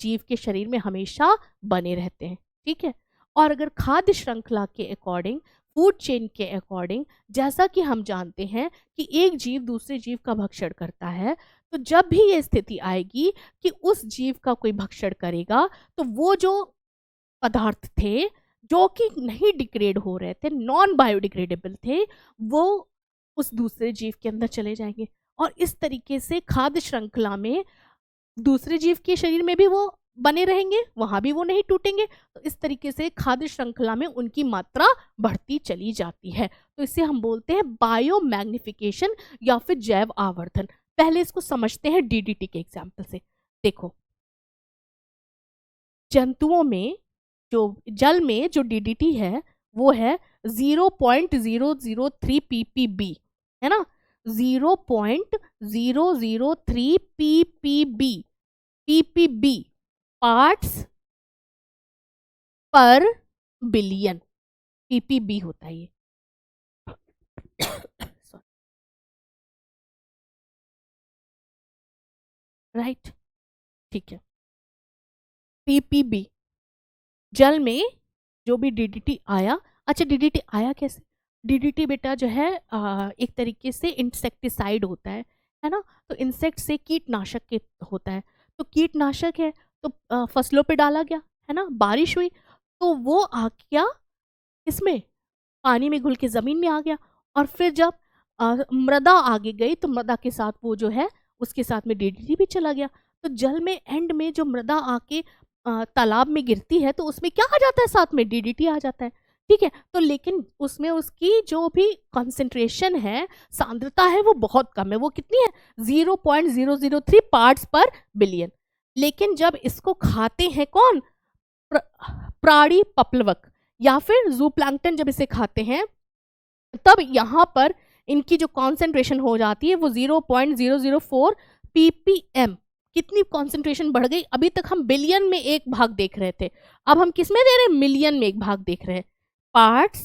जीव के शरीर में हमेशा बने रहते हैं। ठीक है, और अगर खाद्य श्रृंखला के अकॉर्डिंग, फूड चेन के अकॉर्डिंग, जैसा कि हम जानते हैं कि एक जीव दूसरे जीव का भक्षण करता है, तो जब भी ये स्थिति आएगी कि उस जीव का कोई भक्षण करेगा, तो वो जो पदार्थ थे जो कि नहीं डिग्रेड हो रहे थे, नॉन बायोडिग्रेडेबल थे, वो उस दूसरे जीव के अंदर चले जाएंगे और इस तरीके से खाद्य श्रृंखला में दूसरे जीव के शरीर में भी वो बने रहेंगे, वहां भी वो नहीं टूटेंगे। तो इस तरीके से खाद्य श्रृंखला में उनकी मात्रा बढ़ती चली जाती है। तो इसे हम बोलते हैं बायो मैग्निफिकेशन या फिर जैव आवर्धन। पहले इसको समझते हैं डीडीटी के एग्जाम्पल से। देखो, जंतुओं में जो जल में जो डीडीटी है वो है 0.003 ppb, है ना। 0.003 ppb, ppb पार्ट्स पर बिलियन, ppb होता है ये। राइट, ठीक है। पीपीबी, जल में जो भी डीडीटी आया, अच्छा डीडीटी आया कैसे? डीडीटी बेटा जो है एक तरीके से इंसेक्टिसाइड होता है ना, तो इंसेक्ट से कीटनाशक के होता है, तो कीटनाशक है तो फसलों पे डाला गया, है ना, बारिश हुई तो वो आ गया इसमें, पानी में घुल के ज़मीन में आ गया, और फिर जब मृदा आगे गई तो मृदा के साथ वो जो है उसके साथ में डीडीटी भी चला गया, तो जल में एंड में जो मृदा आके तालाब में गिरती है तो उसमें क्या आ जाता है, साथ में डीडीटी आ जाता है, ठीक है। तो लेकिन उसमें उसकी जो भी कंसंट्रेशन है, सांद्रता है, वो बहुत कम है, वो कितनी है 0.003 पार्ट्स पर बिलियन। लेकिन जब इसको खाते हैं कौन, प्राणी पपलवक या फिर जूप्लैंक्टन, जब इसे खाते हैं तब यहाँ पर इनकी जो कॉन्सेंट्रेशन हो जाती है वो 0.004 ppm। कितनी कॉन्सेंट्रेशन बढ़ गई, अभी तक हम बिलियन में एक भाग देख रहे थे, अब हम किस में दे रहे हैं, मिलियन में एक भाग देख रहे हैं, पार्ट्स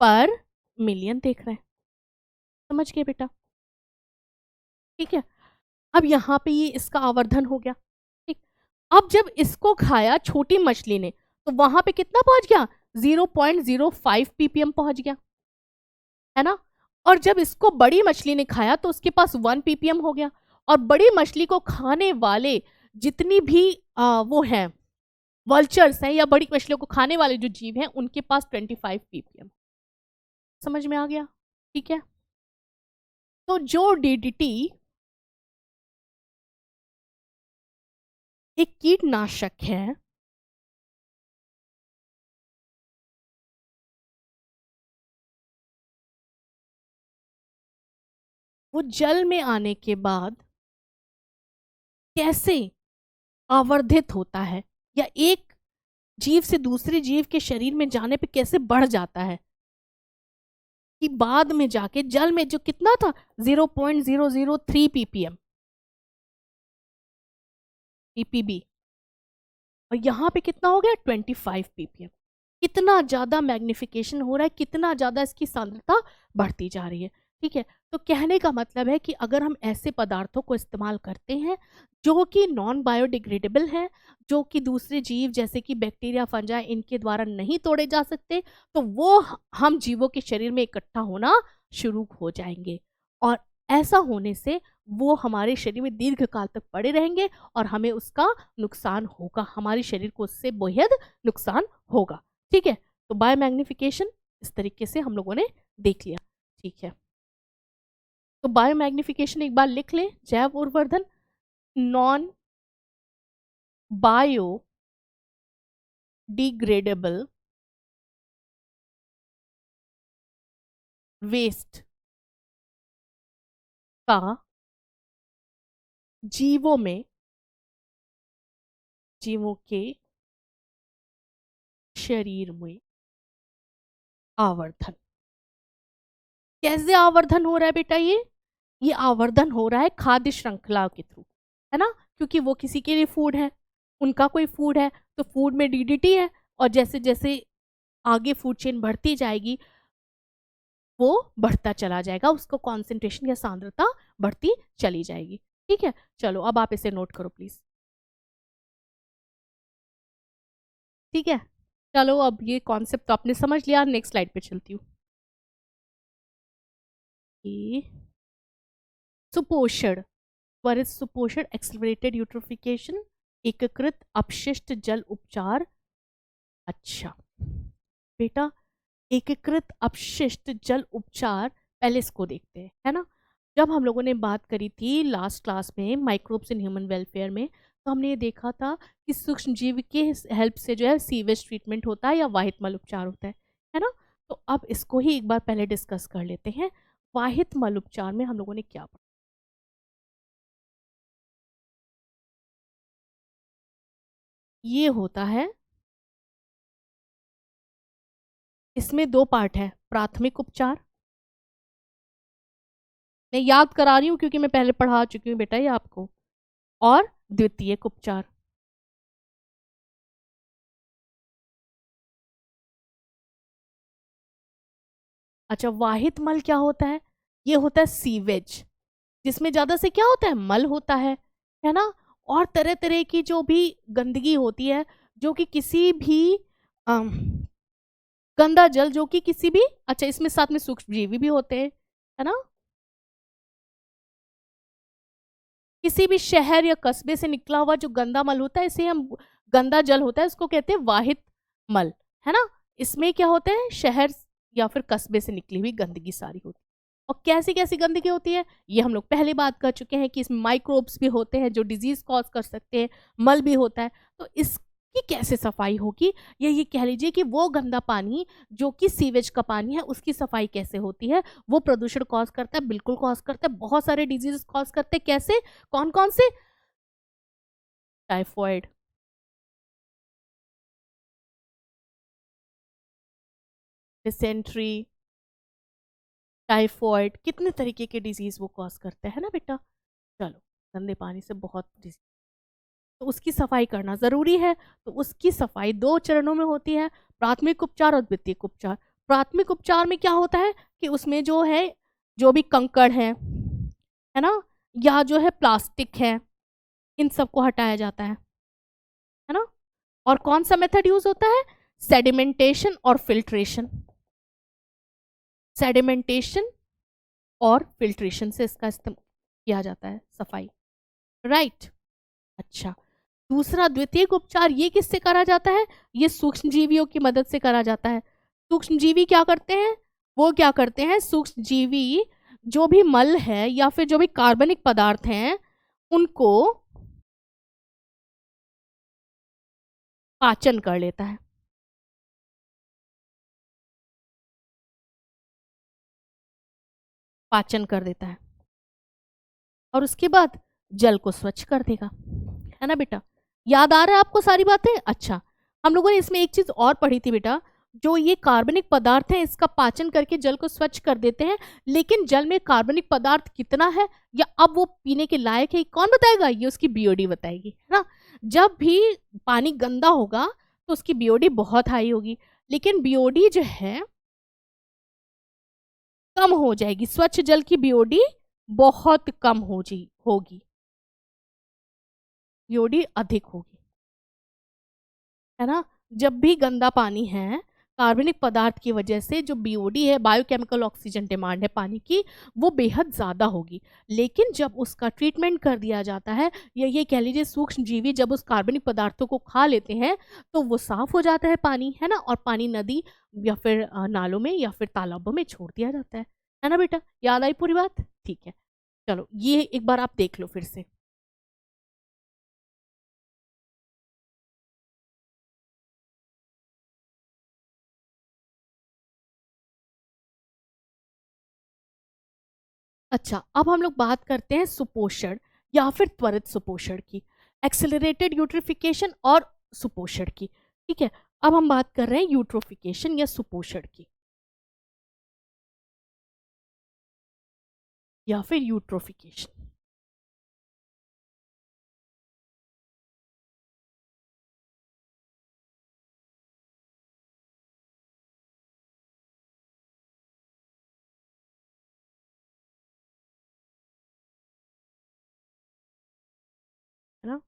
पर मिलियन देख रहे हैं, समझ गए बेटा, ठीक है। अब यहाँ पे ये इसका आवर्धन हो गया, ठीक। अब जब इसको खाया छोटी मछली ने तो वहां पे कितना पहुंच गया, 0.05 ppm पहुंच गया, है ना। और जब इसको बड़ी मछली ने खाया तो उसके पास 1 ppm हो गया, और बड़ी मछली को खाने वाले जितनी भी वो हैं वल्चर्स हैं या बड़ी मछलियों को खाने वाले जो जीव हैं उनके पास 25 ppm। समझ में आ गया, ठीक है। तो जो डीडीटी एक कीटनाशक है, वो जल में आने के बाद कैसे आवर्धित होता है, या एक जीव से दूसरे जीव के शरीर में जाने पे कैसे बढ़ जाता है, कि बाद में जाके जल में जो कितना था 0.003 ppm ppb, और यहाँ पे कितना हो गया 25 ppm। कितना ज़्यादा मैग्निफिकेशन हो रहा है, कितना ज़्यादा इसकी सांद्रता बढ़ती जा रही है, ठीक है। तो कहने का मतलब है कि अगर हम ऐसे पदार्थों को इस्तेमाल करते हैं जो कि नॉन बायोडिग्रेडेबल है, जो कि दूसरे जीव जैसे कि बैक्टीरिया, फंजाई, इनके द्वारा नहीं तोड़े जा सकते, तो वो हम जीवों के शरीर में इकट्ठा होना शुरू हो जाएंगे, और ऐसा होने से वो हमारे शरीर में दीर्घ काल तक पड़े रहेंगे और हमें उसका नुकसान होगा, हमारे शरीर को उससे बेहद नुकसान होगा, ठीक है। तो बायो मैग्निफिकेशन इस तरीके से हम लोगों ने देख लिया, ठीक है। तो बायो मैग्निफिकेशन एक बार लिख लें, जैव उर्वर्धन, नॉन बायो डिग्रेडेबल वेस्ट का जीवों के शरीर में आवर्धन। कैसे आवर्धन हो रहा है बेटा, ये आवर्धन हो रहा है खाद्य श्रृंखला के थ्रू, है ना, क्योंकि वो किसी के लिए फूड है, उनका कोई फूड है, तो फूड में डीडीटी है, और जैसे जैसे आगे फूड चेन बढ़ती जाएगी वो बढ़ता चला जाएगा, उसको कॉन्सेंट्रेशन या सांद्रता बढ़ती चली जाएगी, ठीक है। चलो अब आप इसे नोट करो प्लीज, ठीक है। चलो अब ये कॉन्सेप्ट तो आपने समझ लिया, नेक्स्ट स्लाइड पे चलती हूँ। सुपोषण, त्वरित सुपोषण, एक्सेलरेटेड यूट्रोफिकेशन, एकीकृत अपशिष्ट जल उपचार। अच्छा बेटा, एकीकृत अपशिष्ट जल उपचार, पहले इसको देखते हैं, है ना। जब हम लोगों ने बात करी थी लास्ट क्लास में माइक्रोब्स इन ह्यूमन वेलफेयर में, तो हमने ये देखा था कि सूक्ष्म जीव के हेल्प से जो है सीवेज ट्रीटमेंट होता है या वाहित मल उपचार होता है ना। तो अब इसको ही एक बार पहले डिस्कस कर लेते हैं। वाहित मल उपचार में हम लोगों ने क्या पढ़ा, ये होता है, इसमें दो पार्ट है, प्राथमिक उपचार, मैं याद करा रही हूँ क्योंकि मैं पहले पढ़ा चुकी हूँ बेटा ये आपको, और द्वितीयक उपचार। अच्छा वाहित मल क्या होता है, ये होता है सीवेज, जिसमें ज़्यादा से क्या होता है, मल होता है ना, और तरह तरह की जो भी गंदगी होती है, जो कि किसी भी अम, गंदा जल जो कि किसी भी, अच्छा इसमें साथ में सूक्ष्म जीवी भी होते हैं, है ना, किसी भी शहर या कस्बे से निकला हुआ जो गंदा मल होता है, इसे हम, गंदा जल होता है, इसको कहते हैं वाहित मल, है ना। इसमें क्या होता है, शहर या फिर कस्बे से निकली हुई गंदगी सारी होती है। और कैसी कैसी गंदगी होती है, ये हम लोग पहले बात कर चुके हैं कि इसमें माइक्रोब्स भी होते हैं जो डिजीज कॉज कर सकते हैं, मल भी होता है। तो इसकी कैसे सफाई होगी, या ये कह लीजिए कि वो गंदा पानी जो कि सीवेज का पानी है, उसकी सफाई कैसे होती है। वो प्रदूषण कॉज करता है, बिल्कुल कॉज करता है, बहुत सारे डिजीज कॉज करते हैं। कैसे, कौन कौन से, टाइफॉइड, डिसेंट्री, टाइफॉइड, कितने तरीके के डिजीज वो कॉज करते हैं ना बेटा। चलो, गंदे पानी से बहुत डिजीज, तो उसकी सफाई करना जरूरी है। तो उसकी सफाई दो चरणों में होती है, प्राथमिक उपचार और द्वितीयक उपचार। प्राथमिक उपचार में क्या होता है कि उसमें जो है, जो भी कंकड़ है ना, या जो है प्लास्टिक है, इन सबको हटाया जाता है ना। और कौन सा मेथड यूज होता है, सेडिमेंटेशन और फिल्ट्रेशन। सेडिमेंटेशन और फिल्ट्रेशन से इसका इस्तेमाल किया जाता है सफाई, राइट। अच्छा, दूसरा द्वितीयक उपचार ये किससे करा जाता है, ये सूक्ष्म जीवियों की मदद से करा जाता है। सूक्ष्म जीवी क्या करते हैं, वो क्या करते हैं, सूक्ष्म जीवी जो भी मल है या फिर जो भी कार्बनिक पदार्थ हैं, उनको पाचन कर लेता है। पाचन कर देता है और उसके बाद जल को स्वच्छ कर देगा, है ना बेटा। याद आ रहा है आपको सारी बातें। अच्छा, हम लोगों ने इसमें एक चीज और पढ़ी थी बेटा, जो ये कार्बनिक पदार्थ है इसका पाचन करके जल को स्वच्छ कर देते हैं, लेकिन जल में कार्बनिक पदार्थ कितना है या अब वो पीने के लायक है, कौन बताएगा, ये उसकी बीओडी बताएगी, है ना। जब भी पानी गंदा होगा तो उसकी बीओडी बहुत हाई होगी, लेकिन बीओडी जो है कम हो जाएगी, स्वच्छ जल की बीओडी बहुत कम होगी, बीओडी अधिक होगी, है ना। जब भी गंदा पानी है, कार्बनिक पदार्थ की वजह से जो बीओडी है, बायोकेमिकल ऑक्सीजन डिमांड है पानी की, वो बेहद ज़्यादा होगी। लेकिन जब उसका ट्रीटमेंट कर दिया जाता है, या ये कह लीजिए सूक्ष्म जीवी जब उस कार्बनिक पदार्थों को खा लेते हैं, तो वो साफ हो जाता है पानी, है ना, और पानी नदी या फिर नालों में या फिर तालाबों में छोड़ दिया जाता है ना बेटा। याद आई पूरी बात, ठीक है। चलो, ये एक बार आप देख लो फिर से। अच्छा, अब हम लोग बात करते हैं सुपोषण या फिर त्वरित सुपोषण की, एक्सेलरेटेड यूट्रिफिकेशन और सुपोषण की, ठीक है। अब हम बात कर रहे हैं यूट्रोफिकेशन या सुपोषण की, या फिर यूट्रोफिकेशन, है ना।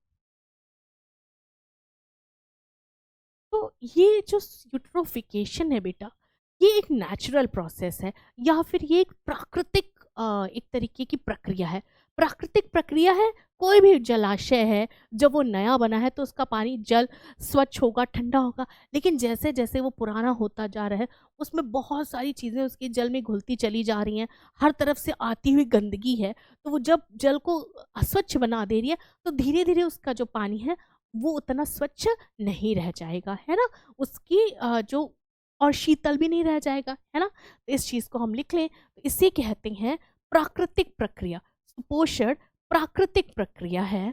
तो ये जो यूट्रोफिकेशन है बेटा, ये एक नेचुरल प्रोसेस है या फिर ये एक प्राकृतिक एक तरीके की प्रक्रिया है। प्राकृतिक प्रक्रिया है, कोई भी जलाशय है जब वो नया बना है तो उसका पानी जल स्वच्छ होगा, ठंडा होगा, लेकिन जैसे जैसे वो पुराना होता जा रहा है उसमें बहुत सारी चीज़ें उसके जल में घुलती चली जा रही हैं, हर तरफ से आती हुई गंदगी है, तो वो जब जल को अस्वच्छ बना दे रही है, तो धीरे धीरे उसका जो पानी है वो उतना स्वच्छ नहीं रह जाएगा, है ना। उसकी जो, और शीतल भी नहीं रह जाएगा, है ना। तो इस चीज को हम लिख लें, तो इसे कहते हैं प्राकृतिक प्रक्रिया। सुपोषण प्राकृतिक प्रक्रिया है,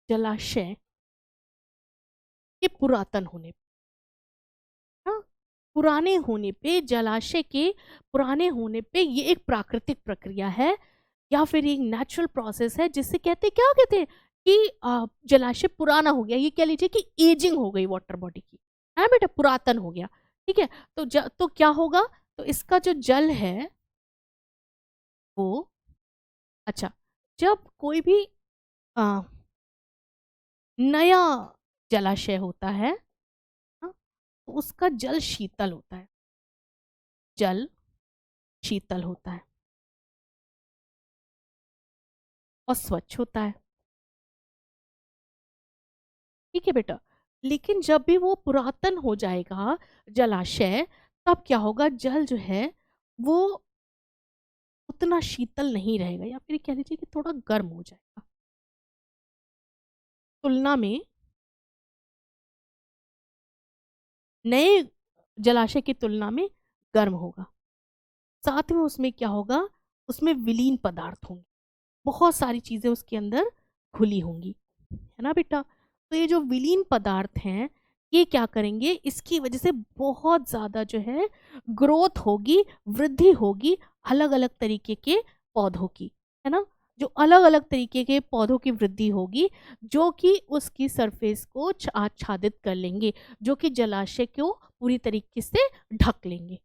जलाशय के पुरातन होने, हाँ, पुराने होने पे, जलाशय के पुराने होने पे ये एक प्राकृतिक प्रक्रिया है या फिर एक नेचुरल प्रोसेस है, जिसे कहते क्या कहते हैं, कि जलाशय पुराना हो गया, ये कह लीजिए कि एजिंग हो गई वाटर बॉडी की, है बेटा, पुरातन हो गया। ठीक है, तो क्या होगा, तो इसका जो जल है वो, अच्छा, जब कोई भी आ, नया जलाशय होता है, हाँ, तो उसका जल शीतल होता है, जल शीतल होता है और स्वच्छ होता है। ठीक है बेटा, लेकिन जब भी वो पुरातन हो जाएगा जलाशय, तब क्या होगा, जल जो है वो उतना शीतल नहीं रहेगा, या फिर कह लीजिए कि थोड़ा गर्म हो जाएगा, तुलना में नए जलाशय की तुलना में गर्म होगा। साथ में उसमें क्या होगा, उसमें विलीन पदार्थ होंगे, बहुत सारी चीजें उसके अंदर घुली होंगी, है ना बेटा। तो ये जो विलीन पदार्थ हैं, ये क्या करेंगे, इसकी वजह से बहुत ज्यादा जो है ग्रोथ होगी, वृद्धि होगी अलग अलग तरीके के पौधों की, है ना। जो अलग अलग तरीके के पौधों की वृद्धि होगी, जो कि उसकी सरफेस को आच्छादित कर लेंगे, जो कि जलाशय को पूरी तरीके से ढक लेंगे।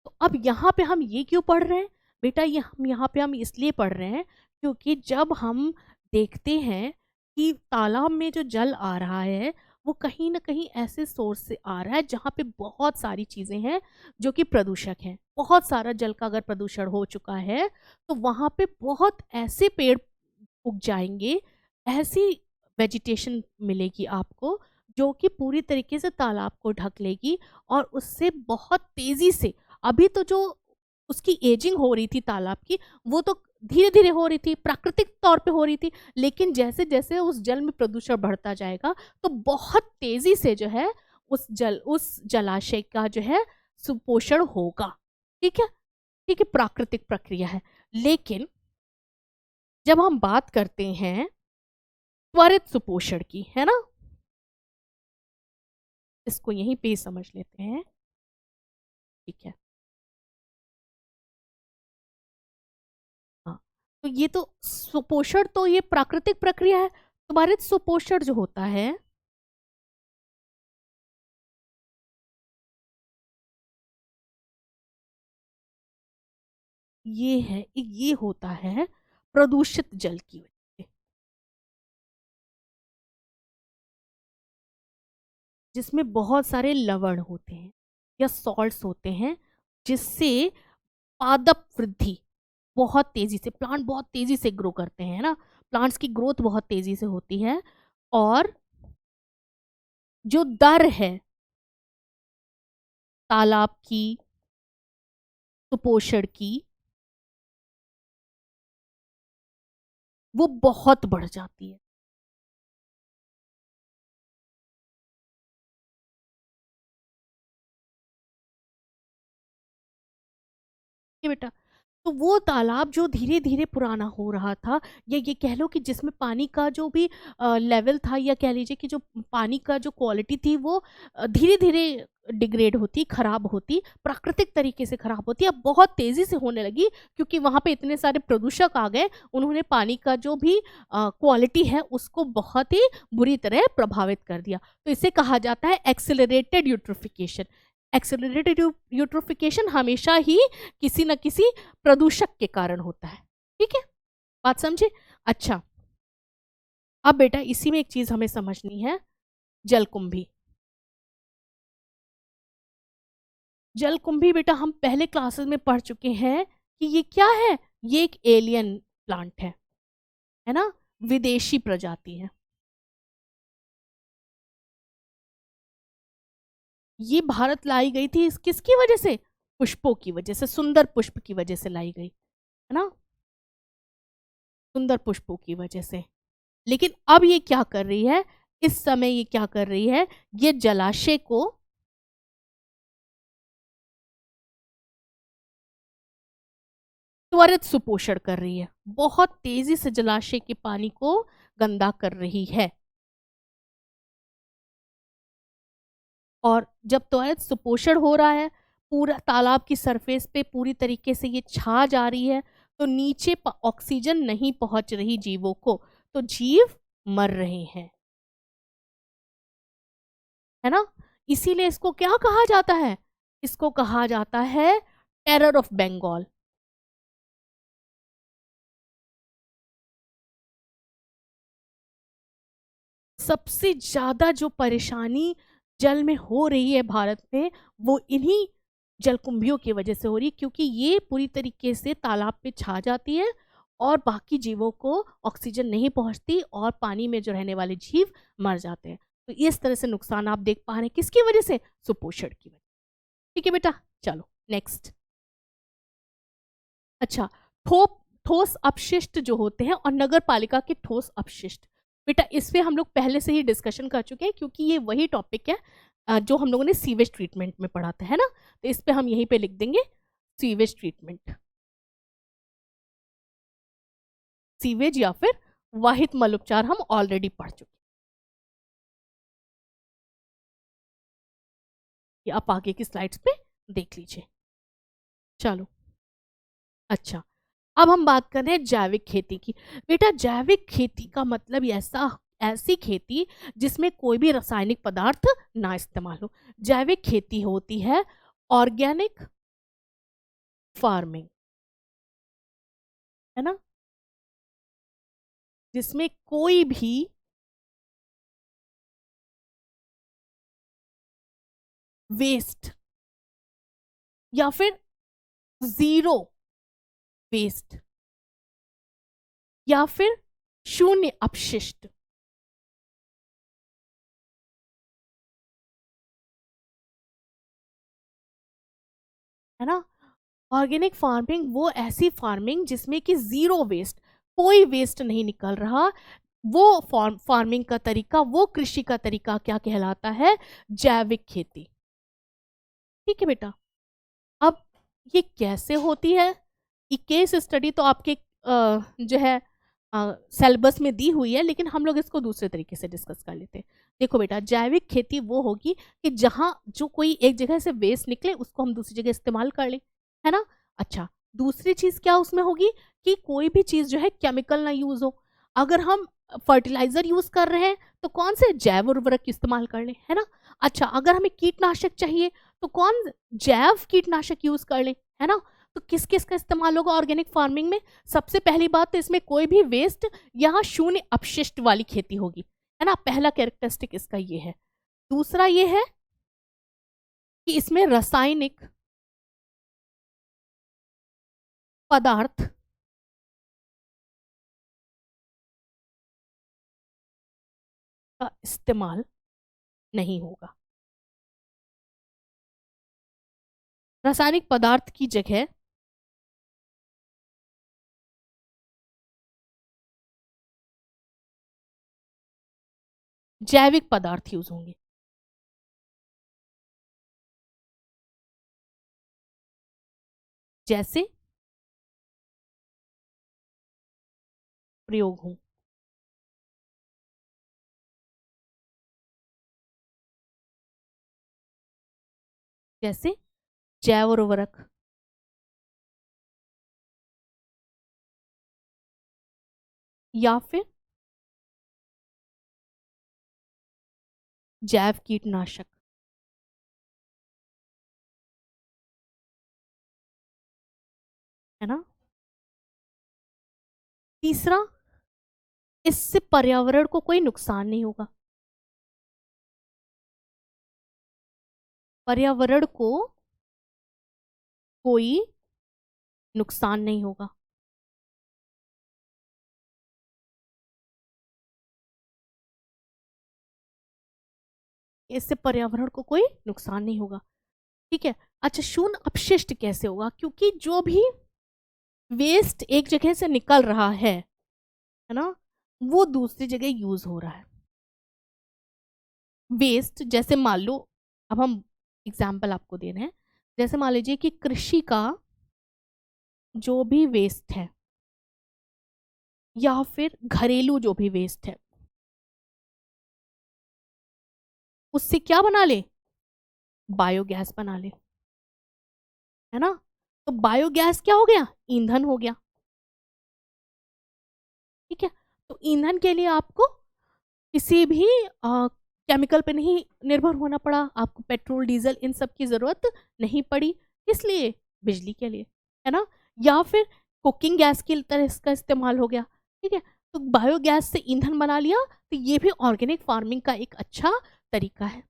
तो अब यहाँ पे हम ये क्यों पढ़ रहे हैं बेटा, ये हम यहाँ पे हम इसलिए पढ़ रहे हैं क्योंकि जब हम देखते हैं कि तालाब में जो जल आ रहा है वो कहीं ना कहीं ऐसे सोर्स से आ रहा है जहाँ पे बहुत सारी चीज़ें हैं जो कि प्रदूषक हैं। बहुत सारा जल का अगर प्रदूषण हो चुका है तो वहाँ पे बहुत ऐसे पेड़ उग जाएंगे, ऐसी वेजिटेशन मिलेगी आपको जो कि पूरी तरीके से तालाब को ढक लेगी, और उससे बहुत तेजी से, अभी तो जो उसकी एजिंग हो रही थी तालाब की, वो तो धीरे धीरे हो रही थी, प्राकृतिक तौर पे हो रही थी, लेकिन जैसे जैसे उस जल में प्रदूषण बढ़ता जाएगा तो बहुत तेजी से जो है उस जलाशय का जो है सुपोषण होगा। ठीक है, ठीक है, प्राकृतिक प्रक्रिया है। लेकिन जब हम बात करते हैं त्वरित सुपोषण की, है ना, इसको यहीं पे ही समझ लेते हैं। ठीक है, हाँ, तो ये तो सुपोषण तो ये प्राकृतिक प्रक्रिया है, त्वरित सुपोषण जो होता है ये होता है प्रदूषित जल की वजह से, जिसमें बहुत सारे लवण होते हैं या सॉल्ट्स होते हैं, जिससे पादप वृद्धि बहुत तेजी से, प्लांट बहुत तेजी से ग्रो करते हैं ना, प्लांट्स की ग्रोथ बहुत तेजी से होती है, और जो दर है तालाब की सुपोषण की, वो बहुत बढ़ जाती है। ये बेटा, तो वो तालाब जो धीरे धीरे पुराना हो रहा था, या ये कह लो कि जिसमें पानी का जो भी लेवल था, या कह लीजिए कि जो पानी का जो क्वालिटी थी वो धीरे धीरे डिग्रेड होती, खराब होती, प्राकृतिक तरीके से खराब होती, अब बहुत तेजी से होने लगी, क्योंकि वहां पे इतने सारे प्रदूषक आ गए, उन्होंने पानी का जो भी क्वालिटी है उसको बहुत ही बुरी तरह प्रभावित कर दिया। तो इसे कहा जाता है एक्सेलरेटेड यूट्रोफिकेशन। एक्सेलरेटेड यूट्रोफिकेशन हमेशा ही किसी न किसी प्रदूषक के कारण होता है। ठीक है, बात समझे। अच्छा, अब बेटा इसी में एक चीज हमें समझनी है, जलकुंभी। जलकुंभी बेटा हम पहले क्लासेस में पढ़ चुके हैं कि ये क्या है, ये एक एलियन प्लांट है ना, विदेशी प्रजाति है। ये भारत लाई गई थी किसकी वजह से, पुष्पों की वजह से, सुंदर पुष्प की वजह से लाई गई, है ना, सुंदर पुष्पों की वजह से। लेकिन अब ये क्या कर रही है, इस समय ये क्या कर रही है, ये जलाशय को त्वरित सुपोषण कर रही है, बहुत तेजी से जलाशय के पानी को गंदा कर रही है। और जब त्वरित सुपोषण हो रहा है, पूरा तालाब की सरफेस पे पूरी तरीके से ये छा जा रही है, तो नीचे ऑक्सीजन नहीं पहुंच रही जीवों को, तो जीव मर रहे हैं, है ना। इसीलिए इसको क्या कहा जाता है, इसको कहा जाता है टेरर ऑफ बंगाल। सबसे ज्यादा जो परेशानी जल में हो रही है भारत में, वो इन्हीं जलकुंभियों की वजह से हो रही है, क्योंकि ये पूरी तरीके से तालाब पे छा जाती है और बाकी जीवों को ऑक्सीजन नहीं पहुंचती और पानी में जो रहने वाले जीव मर जाते हैं। तो इस तरह से नुकसान आप देख पा रहे हैं, किसकी वजह से, सुपोषण की वजह। ठीक है बेटा, चलो नेक्स्ट। अच्छा, ठोस अपशिष्ट जो होते हैं और नगर पालिका के ठोस अपशिष्ट, बेटा इस पे हम लोग पहले से ही डिस्कशन कर चुके हैं, क्योंकि ये वही टॉपिक है जो हम लोगों ने सीवेज ट्रीटमेंट में पढ़ा था, है ना। तो इस पे हम यहीं पे लिख देंगे सीवेज ट्रीटमेंट, सीवेज या फिर वाहित मल उपचार हम ऑलरेडी पढ़ चुके हैं। ये आप आगे की स्लाइड्स पे देख लीजिए। चलो, अच्छा, अब हम बात कर रहे हैं जैविक खेती की। बेटा जैविक खेती का मतलब ऐसी खेती जिसमें कोई भी रासायनिक पदार्थ ना इस्तेमाल हो। जैविक खेती होती है ऑर्गेनिक फार्मिंग, है ना, जिसमें कोई भी वेस्ट या फिर जीरो वेस्ट या फिर शून्य अपशिष्ट, है ना। ऑर्गेनिक फार्मिंग वो ऐसी फार्मिंग जिसमें कि जीरो वेस्ट, कोई वेस्ट नहीं निकल रहा, वो फार्मिंग का तरीका, वो कृषि का तरीका क्या कहलाता है, जैविक खेती। ठीक है बेटा, अब ये कैसे होती है, ये केस स्टडी तो आपके जो है सिलेबस में दी हुई है, लेकिन हम लोग इसको दूसरे तरीके से डिस्कस कर लेते हैं। देखो बेटा, जैविक खेती वो होगी कि जहां जो कोई एक जगह से वेस्ट निकले उसको हम दूसरी जगह इस्तेमाल कर लें, है ना। अच्छा, दूसरी चीज क्या उसमें होगी कि कोई भी चीज जो है केमिकल ना यूज हो। अगर हम फर्टिलाइजर यूज कर रहे हैं तो कौन से जैव उर्वरक इस्तेमाल कर लें, है ना। अच्छा, अगर हमें कीटनाशक चाहिए तो कौन जैव कीटनाशक यूज कर लें, है ना। तो किस किस का इस्तेमाल होगा ऑर्गेनिक फार्मिंग में, सबसे पहली बात तो इसमें कोई भी वेस्ट या शून्य अपशिष्ट वाली खेती होगी, है ना। पहला कैरेक्टरिस्टिक इसका ये है। दूसरा ये है कि इसमें रासायनिक पदार्थ का इस्तेमाल नहीं होगा। रासायनिक पदार्थ की जगह जैविक पदार्थ यूज होंगे, जैसे प्रयोग हों, जैसे जैव उर्वरक, या फिर जैव कीटनाशक, है ना। तीसरा, इससे पर्यावरण को कोई नुकसान नहीं होगा, पर्यावरण को कोई नुकसान नहीं होगा। इससे पर्यावरण को कोई नुकसान नहीं होगा, ठीक है। अच्छा, शून्य अपशिष्ट कैसे होगा, क्योंकि जो भी वेस्ट एक जगह से निकल रहा है ना, वो दूसरी जगह यूज हो रहा है। वेस्ट जैसे मान लो, अब हम एग्जाम्पल आपको दे रहे हैं, जैसे मान लीजिए कि कृषि का जो भी वेस्ट है या फिर घरेलू जो भी वेस्ट है, उससे क्या बना ले, बायोगैस बना ले। है ना। तो बायोगैस क्या हो गया, ईंधन हो गया। ठीक है, तो ईंधन के लिए आपको किसी भी केमिकल पे नहीं निर्भर होना पड़ा, आपको पेट्रोल डीजल इन सब की जरूरत नहीं पड़ी, इसलिए बिजली के लिए, है ना। या फिर कुकिंग गैस की तरह इसका इस्तेमाल हो गया। ठीक है, तो बायोगैस से ईंधन बना लिया, तो ये भी ऑर्गेनिक फार्मिंग का एक अच्छा तरीका है,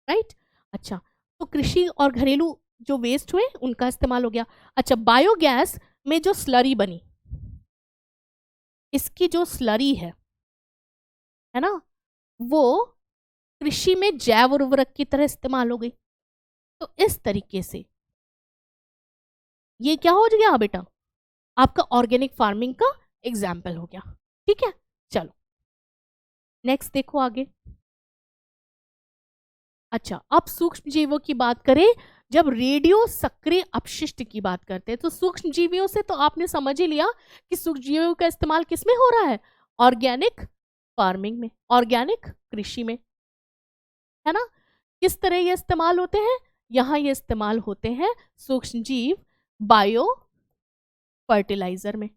राइट। अच्छा, तो कृषि और घरेलू जो वेस्ट हुए उनका इस्तेमाल हो गया। अच्छा, बायोगैस में जो स्लरी बनी, इसकी जो स्लरी है ना, वो कृषि में जैव उर्वरक की तरह इस्तेमाल हो गई। तो इस तरीके से ये क्या हो गया बेटा, आपका ऑर्गेनिक फार्मिंग का एग्जाम्पल हो गया। ठीक है, चलो नेक्स्ट देखो आगे। अच्छा, अब सूक्ष्म जीवों की बात करें, जब रेडियो सक्रिय अपशिष्ट की बात करते हैं तो सूक्ष्म जीवियों से तो आपने समझ ही लिया कि सूक्ष्म जीवियों का इस्तेमाल किस में हो रहा है, ऑर्गेनिक फार्मिंग में, ऑर्गेनिक कृषि में, है ना। किस तरह ये इस्तेमाल होते हैं, यहाँ ये इस्तेमाल होते हैं सूक्ष्म जीव बायो फर्टिलाइजर में,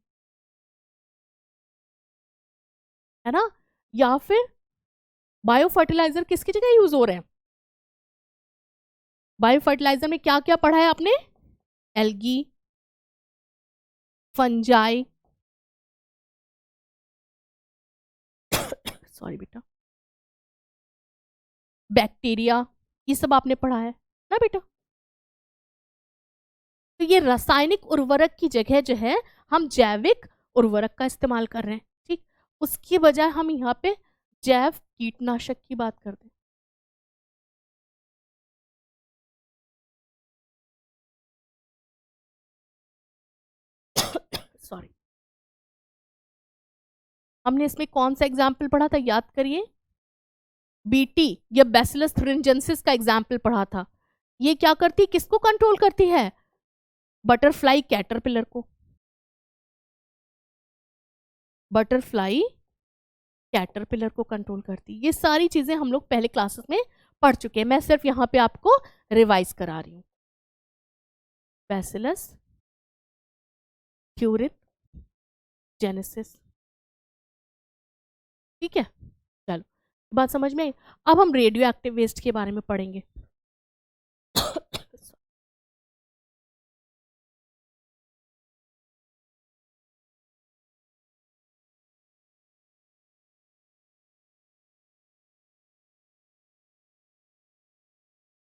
है ना। या फिर बायो फर्टिलाइजर किसकी जगह यूज हो रहे हैं, बायो फर्टिलाइजर में क्या क्या पढ़ा है आपने, एल्गी, फंजाई, सॉरी बेटा, बैक्टीरिया, ये सब आपने पढ़ा है ना बेटा। तो ये रासायनिक उर्वरक की जगह जो है हम जैविक उर्वरक का इस्तेमाल कर रहे हैं, ठीक। उसकी बजाय हम यहाँ पे जैव कीटनाशक की बात करते हैं। सॉरी, हमने इसमें कौन सा एग्जाम्पल पढ़ा था, याद करिए, बीटी या बैसिलस थ्रिंजेंसिस का एग्जाम्पल पढ़ा था। ये क्या करती, किसको कंट्रोल करती है, बटरफ्लाई कैटरपिलर को, बटरफ्लाई कैटरपिलर को कंट्रोल करती। ये सारी चीजें हम लोग पहले क्लासेस में पढ़ चुके हैं, मैं सिर्फ यहाँ पे आपको रिवाइज करा रही हूँ। बैसिलस थ्यूरिन जेनेसिस, ठीक है, चलो बात समझ में आई। अब हम रेडियो एक्टिव वेस्ट के बारे में पढ़ेंगे।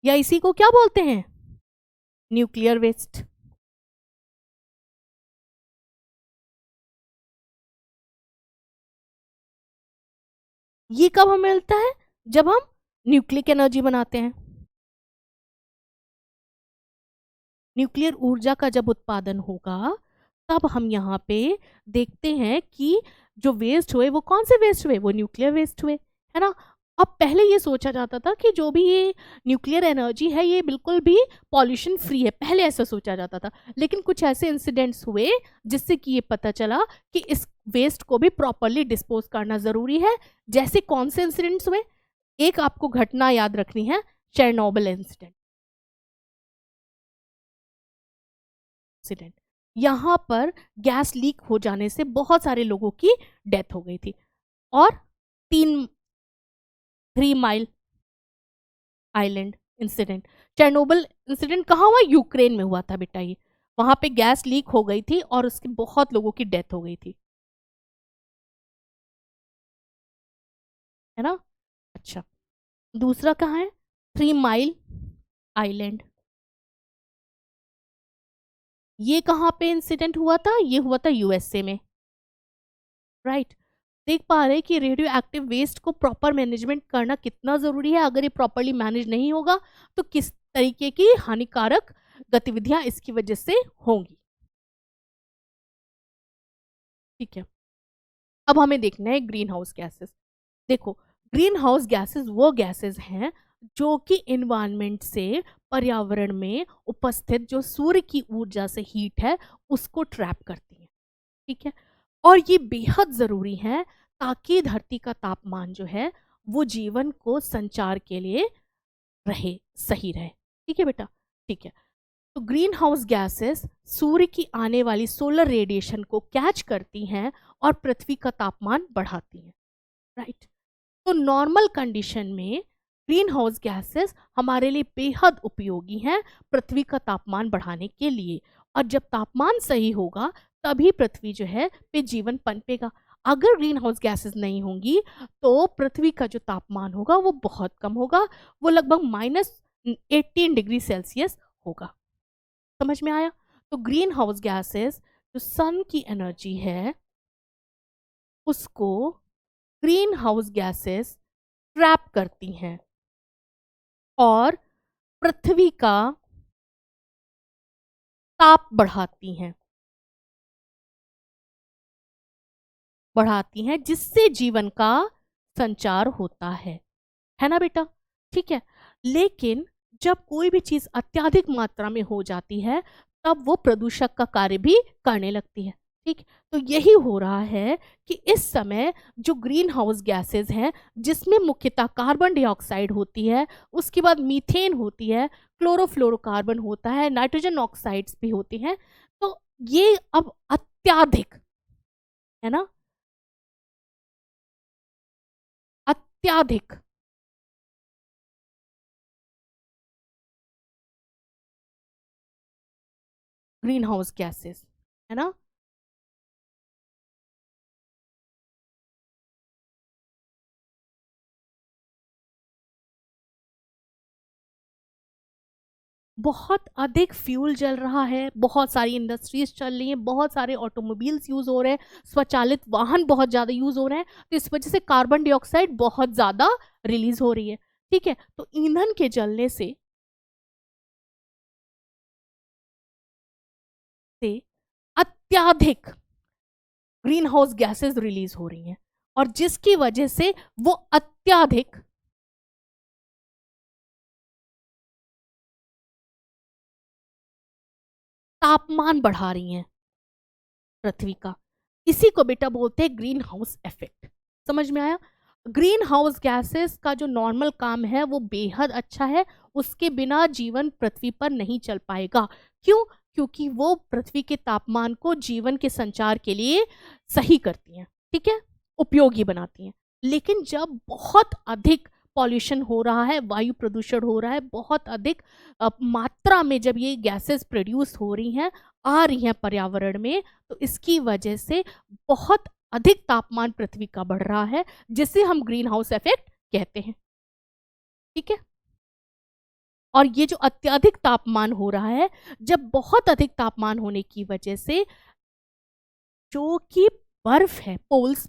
या इसी को क्या बोलते हैं, न्यूक्लियर वेस्ट। ये कब हमें मिलता है, जब हम न्यूक्लिक एनर्जी बनाते हैं, न्यूक्लियर ऊर्जा का जब उत्पादन होगा तब हम यहाँ पे देखते हैं कि जो वेस्ट हुए वो कौन से वेस्ट हुए, वो न्यूक्लियर वेस्ट हुए, है ना। अब पहले ये सोचा जाता था कि जो भी ये न्यूक्लियर एनर्जी है ये बिल्कुल भी पॉल्यूशन फ्री है, पहले ऐसा सोचा जाता था। लेकिन कुछ ऐसे इंसिडेंट्स हुए जिससे कि ये पता चला कि इस वेस्ट को भी प्रॉपरली डिस्पोज करना ज़रूरी है। जैसे कौन से इंसिडेंट्स हुए, एक आपको घटना याद रखनी है, चेरनोबिल इंसिडेंट। यहाँ पर गैस लीक हो जाने से बहुत सारे लोगों की डेथ हो गई थी। और 3 mile island incident, Chernobyl incident कहाँ हुआ, यूक्रेन में हुआ था बेटा। ये वहां पे गैस लीक हो गई थी और उसके बहुत लोगों की डेथ हो गई थी, है ना। अच्छा, दूसरा कहाँ है, 3 माइल आइलैंड, ये कहाँ पे इंसिडेंट हुआ था, ये हुआ था यूएसए में, राइट। देख पा रहे हैं कि रेडियो एक्टिव वेस्ट को प्रॉपर मैनेजमेंट करना कितना ज़रूरी है। अगर ये प्रॉपरली मैनेज नहीं होगा तो किस तरीके की हानिकारक गतिविधियां इसकी वजह से होंगी, ठीक है। अब हमें देखना है ग्रीन हाउस गैसेस। देखो, ग्रीन हाउस गैसेस वो गैसेस हैं जो कि इन्वायरमेंट से, पर्यावरण में उपस्थित जो सूर्य की ऊर्जा से हीट है उसको ट्रैप करती हैं, ठीक है। और ये बेहद ज़रूरी है ताकि धरती का तापमान जो है वो जीवन को संचार के लिए रहे, सही रहे, ठीक है बेटा, ठीक है। तो ग्रीन हाउस गैसेस सूर्य की आने वाली सोलर रेडिएशन को कैच करती हैं और पृथ्वी का तापमान बढ़ाती हैं, राइट। तो नॉर्मल कंडीशन में ग्रीन हाउस गैसेस हमारे लिए बेहद उपयोगी हैं पृथ्वी का तापमान बढ़ाने के लिए, और जब तापमान सही होगा तभी पृथ्वी जो है पे जीवन पनपेगा। अगर ग्रीन हाउस गैसेस नहीं होंगी तो पृथ्वी का जो तापमान होगा वो बहुत कम होगा, वो लगभग -18 डिग्री सेल्सियस होगा। समझ में आया? तो ग्रीन हाउस गैसेस जो सन की एनर्जी है उसको ग्रीन हाउस गैसेस ट्रैप करती हैं और पृथ्वी का ताप बढ़ाती हैं जिससे जीवन का संचार होता है ना बेटा? ठीक है। लेकिन जब कोई भी चीज अत्यधिक मात्रा में हो जाती है तब वो प्रदूषक का कार्य भी करने लगती है, ठीक। तो यही हो रहा है कि इस समय जो ग्रीन हाउस गैसेस हैं जिसमें मुख्यतः कार्बन डाइऑक्साइड होती है, उसके बाद मीथेन होती है, क्लोरोफ्लोरोकार्बन होता है, नाइट्रोजन ऑक्साइड्स भी होती हैं, तो ये अब अत्याधिक, है ना, अत्याधिक ग्रीन हाउस गैसेस, है ना, बहुत अधिक फ्यूल जल रहा है, बहुत सारी इंडस्ट्रीज चल रही हैं, बहुत सारे ऑटोमोबाइल्स यूज हो रहे हैं, स्वचालित वाहन बहुत ज़्यादा यूज हो रहे हैं, तो इस वजह से कार्बन डाइऑक्साइड बहुत ज़्यादा रिलीज हो रही है, ठीक है। तो ईंधन के जलने से अत्याधिक ग्रीन हाउस गैसेस रिलीज हो रही हैं और जिसकी वजह से वो अत्याधिक तापमान बढ़ा रही हैं पृथ्वी का। इसी को बेटा बोलते हैं ग्रीन हाउस इफेक्ट। समझ में आया? ग्रीन हाउस गैसेस का जो नॉर्मल काम है वो बेहद अच्छा है, उसके बिना जीवन पृथ्वी पर नहीं चल पाएगा। क्यों? क्योंकि वो पृथ्वी के तापमान को जीवन के संचार के लिए सही करती हैं, ठीक है, उपयोगी बनाती हैं। लेकिन जब बहुत अधिक पॉल्यूशन हो रहा है, वायु प्रदूषण हो रहा है, बहुत अधिक मात्रा में जब ये गैसेस प्रोड्यूस हो रही हैं, आ रही हैं पर्यावरण में, तो इसकी वजह से बहुत अधिक तापमान पृथ्वी का बढ़ रहा है जिसे हम ग्रीन हाउस इफेक्ट कहते हैं, ठीक है। और ये जो अत्यधिक तापमान हो रहा है, जब बहुत अधिक तापमान होने की वजह से जो कि बर्फ है पोल्स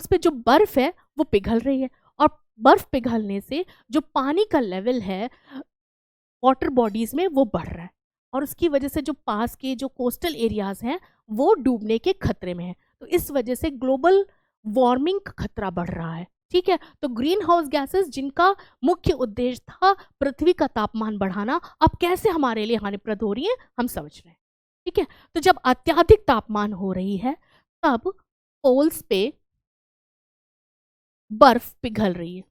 पे जो बर्फ है वो पिघल रही है, और बर्फ पिघलने से जो पानी का लेवल है वाटर बॉडीज में वो बढ़ रहा है, और उसकी वजह से जो पास के जो कोस्टल एरियाज हैं वो डूबने के खतरे में है। तो इस वजह से ग्लोबल वार्मिंग का खतरा बढ़ रहा है, ठीक है। तो ग्रीन हाउस गैसेस जिनका मुख्य उद्देश्य था पृथ्वी का तापमान बढ़ाना, अब कैसे हमारे लिए हानिप्रद हो रही है हम समझ रहे हैं, ठीक है। तो जब अत्यधिक तापमान हो रही है तब पोल्स पे बर्फ पिघल रही है,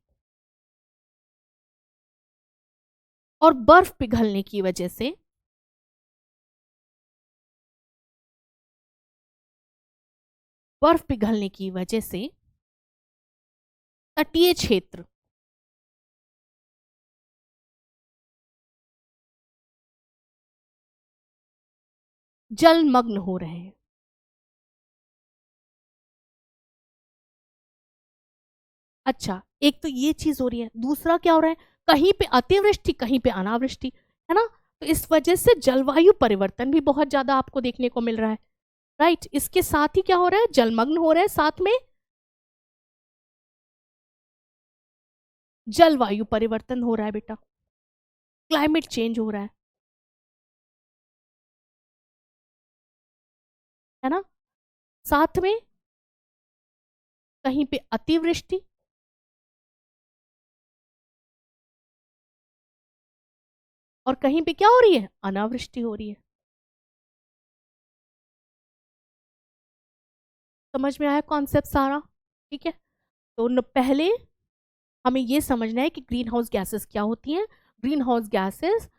और बर्फ पिघलने की वजह से तटीय क्षेत्र जलमग्न हो रहे हैं। अच्छा, एक तो ये चीज हो रही है, दूसरा क्या हो रहा है, कहीं पे अतिवृष्टि कहीं पे अनावृष्टि, है ना। तो इस वजह से जलवायु परिवर्तन भी बहुत ज्यादा आपको देखने को मिल रहा है, राइट। इसके साथ ही क्या हो रहा है, जलमग्न हो रहा है, साथ में जलवायु परिवर्तन हो रहा है बेटा, क्लाइमेट चेंज हो रहा है ना। साथ में कहीं पे अतिवृष्टि और कहीं पे क्या हो रही है, अनावृष्टि हो रही है। समझ में आया कॉन्सेप्ट सारा? ठीक है। तो पहले हमें यह समझना है कि ग्रीन हाउस गैसेस क्या होती हैं। ग्रीन हाउस गैसेस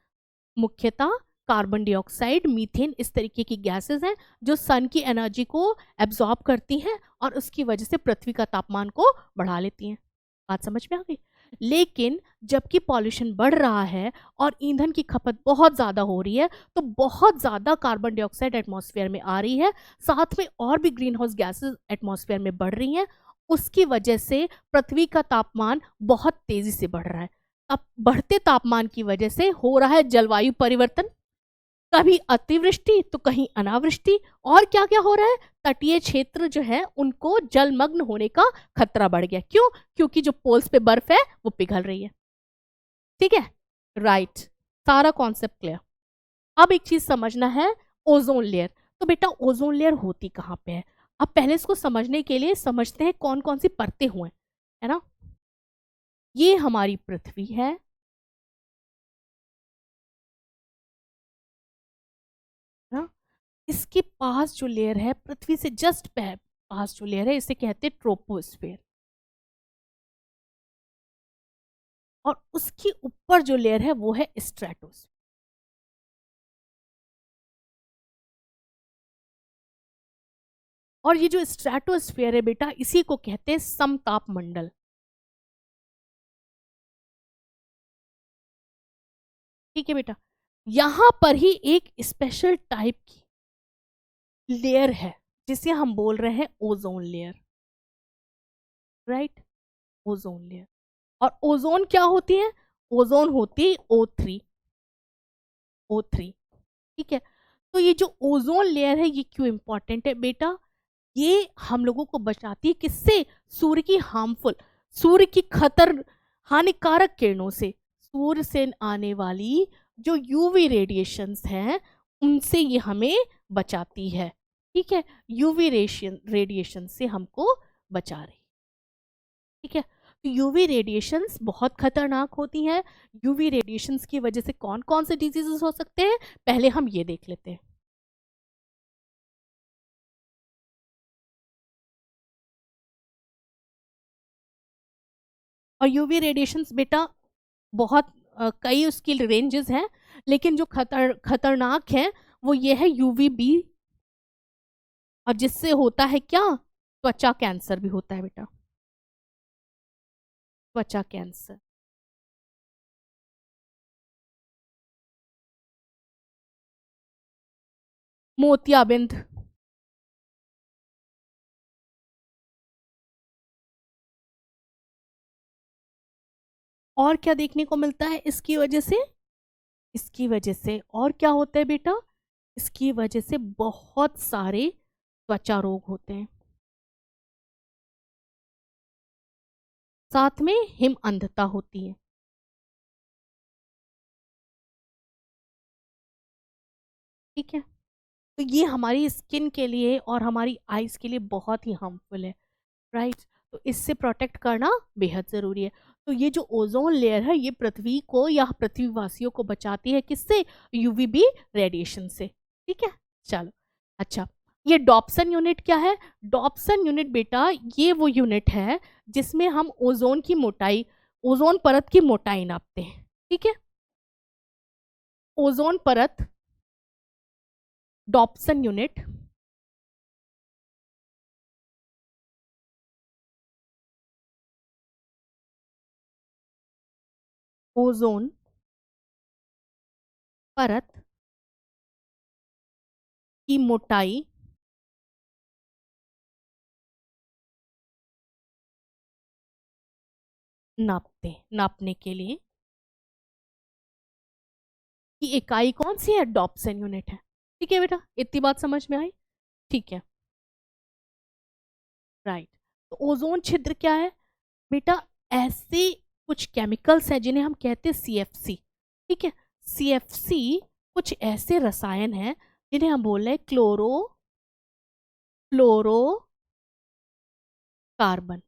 मुख्यतः कार्बन डाइऑक्साइड, मीथेन, इस तरीके की गैसेस हैं जो सन की एनर्जी को एब्जॉर्ब करती हैं और उसकी वजह से पृथ्वी का तापमान को बढ़ा लेती हैं। बात समझ में आ गई? लेकिन जबकि पॉल्यूशन बढ़ रहा है और ईंधन की खपत बहुत ज़्यादा हो रही है, तो बहुत ज़्यादा कार्बन डाइऑक्साइड एटमॉस्फेयर में आ रही है, साथ में और भी ग्रीन हाउस गैसेज एटमॉस्फेयर में बढ़ रही हैं। उसकी वजह से पृथ्वी का तापमान बहुत तेजी से बढ़ रहा है। अब बढ़ते तापमान की वजह से हो रहा है जलवायु परिवर्तन, कभी अतिवृष्टि तो कहीं अनावृष्टि, और क्या क्या हो रहा है, तटीय क्षेत्र जो है उनको जलमग्न होने का खतरा बढ़ गया। क्यों? क्योंकि जो पोल्स पे बर्फ है वो पिघल रही है। ठीक है, राइट, सारा कॉन्सेप्ट क्लियर। अब एक चीज समझना है, ओजोन लेयर। तो बेटा ओजोन लेयर होती कहाँ पे है? अब पहले इसको समझने के लिए समझते हैं कौन कौन सी परतें हुए, है ना। ये हमारी पृथ्वी है, ना, इसके पास जो लेयर है, पृथ्वी से जस्ट पास जो लेयर है, इसे कहते हैं ट्रोपोस्फेयर। और उसके ऊपर जो लेयर है वो है स्ट्रेटोस्फेयर। और ये जो स्ट्रेटोस्फेयर है बेटा, इसी को कहते हैं समताप मंडल। ठीक है बेटा, यहां पर ही एक स्पेशल टाइप की लेयर है जिसे हम बोल रहे हैं ozone layer, right, ozone layer. और ओजोन क्या होती है? ओजोन होती है O3, O3। ठीक है, तो ये जो ओजोन लेयर है ये क्यों इंपॉर्टेंट है बेटा? ये हम लोगों को बचाती है किससे? सूर्य की हार्मफुल, सूर्य की खतर हानिकारक किरणों से। सूर्य से आने वाली जो यूवी रेडिएशंस हैं उनसे ये हमें बचाती है। ठीक है, यूवी रेडिएशन से हमको बचा रही। ठीक है, तो यूवी रेडिएशंस बहुत खतरनाक होती हैं। यूवी रेडिएशंस की वजह से कौन कौन से डिजीजेस हो सकते हैं, पहले हम ये देख लेते हैं। और यूवी रेडिएशंस बेटा बहुत कई उसकी रेंजेस हैं, लेकिन जो खतरनाक है वो ये है यूवी बी। और जिससे होता है क्या, त्वचा कैंसर भी होता है बेटा, त्वचा कैंसर। मोतियाबिंद। और क्या देखने को मिलता है इसकी वजह से? इसकी वजह से और क्या होता है बेटा? इसकी वजह से बहुत सारे त्वचा रोग होते हैं, साथ में हिम अंधता होती है। ठीक है, तो ये हमारी स्किन के लिए और हमारी आईज के लिए बहुत ही हार्मफुल है, राइट। तो इससे प्रोटेक्ट करना बेहद ज़रूरी है। तो ये जो ओजोन लेयर है ये पृथ्वी को या पृथ्वीवासियों को बचाती है किससे? यूवीबी रेडिएशन से। ठीक है, चलो। अच्छा, ये डॉप्सन यूनिट क्या है? डॉप्सन यूनिट बेटा ये वो यूनिट है जिसमें हम ओजोन की मोटाई, ओजोन परत की मोटाई नापते हैं। ठीक है, ओजोन परत, डॉप्सन यूनिट, ओजोन परत की मोटाई नापने के लिए की इकाई कौन सी है? डॉप्सन यूनिट है। ठीक है बेटा, इतनी बात समझ में आई? ठीक है, राइट। तो ओजोन छिद्र क्या है बेटा? ऐसे कुछ केमिकल्स हैं जिन्हें हम कहते हैं CFC। ठीक है, CFC कुछ ऐसे रसायन हैं जिन्हें हम बोल रहे हैं क्लोरो फ्लोरो कार्बन।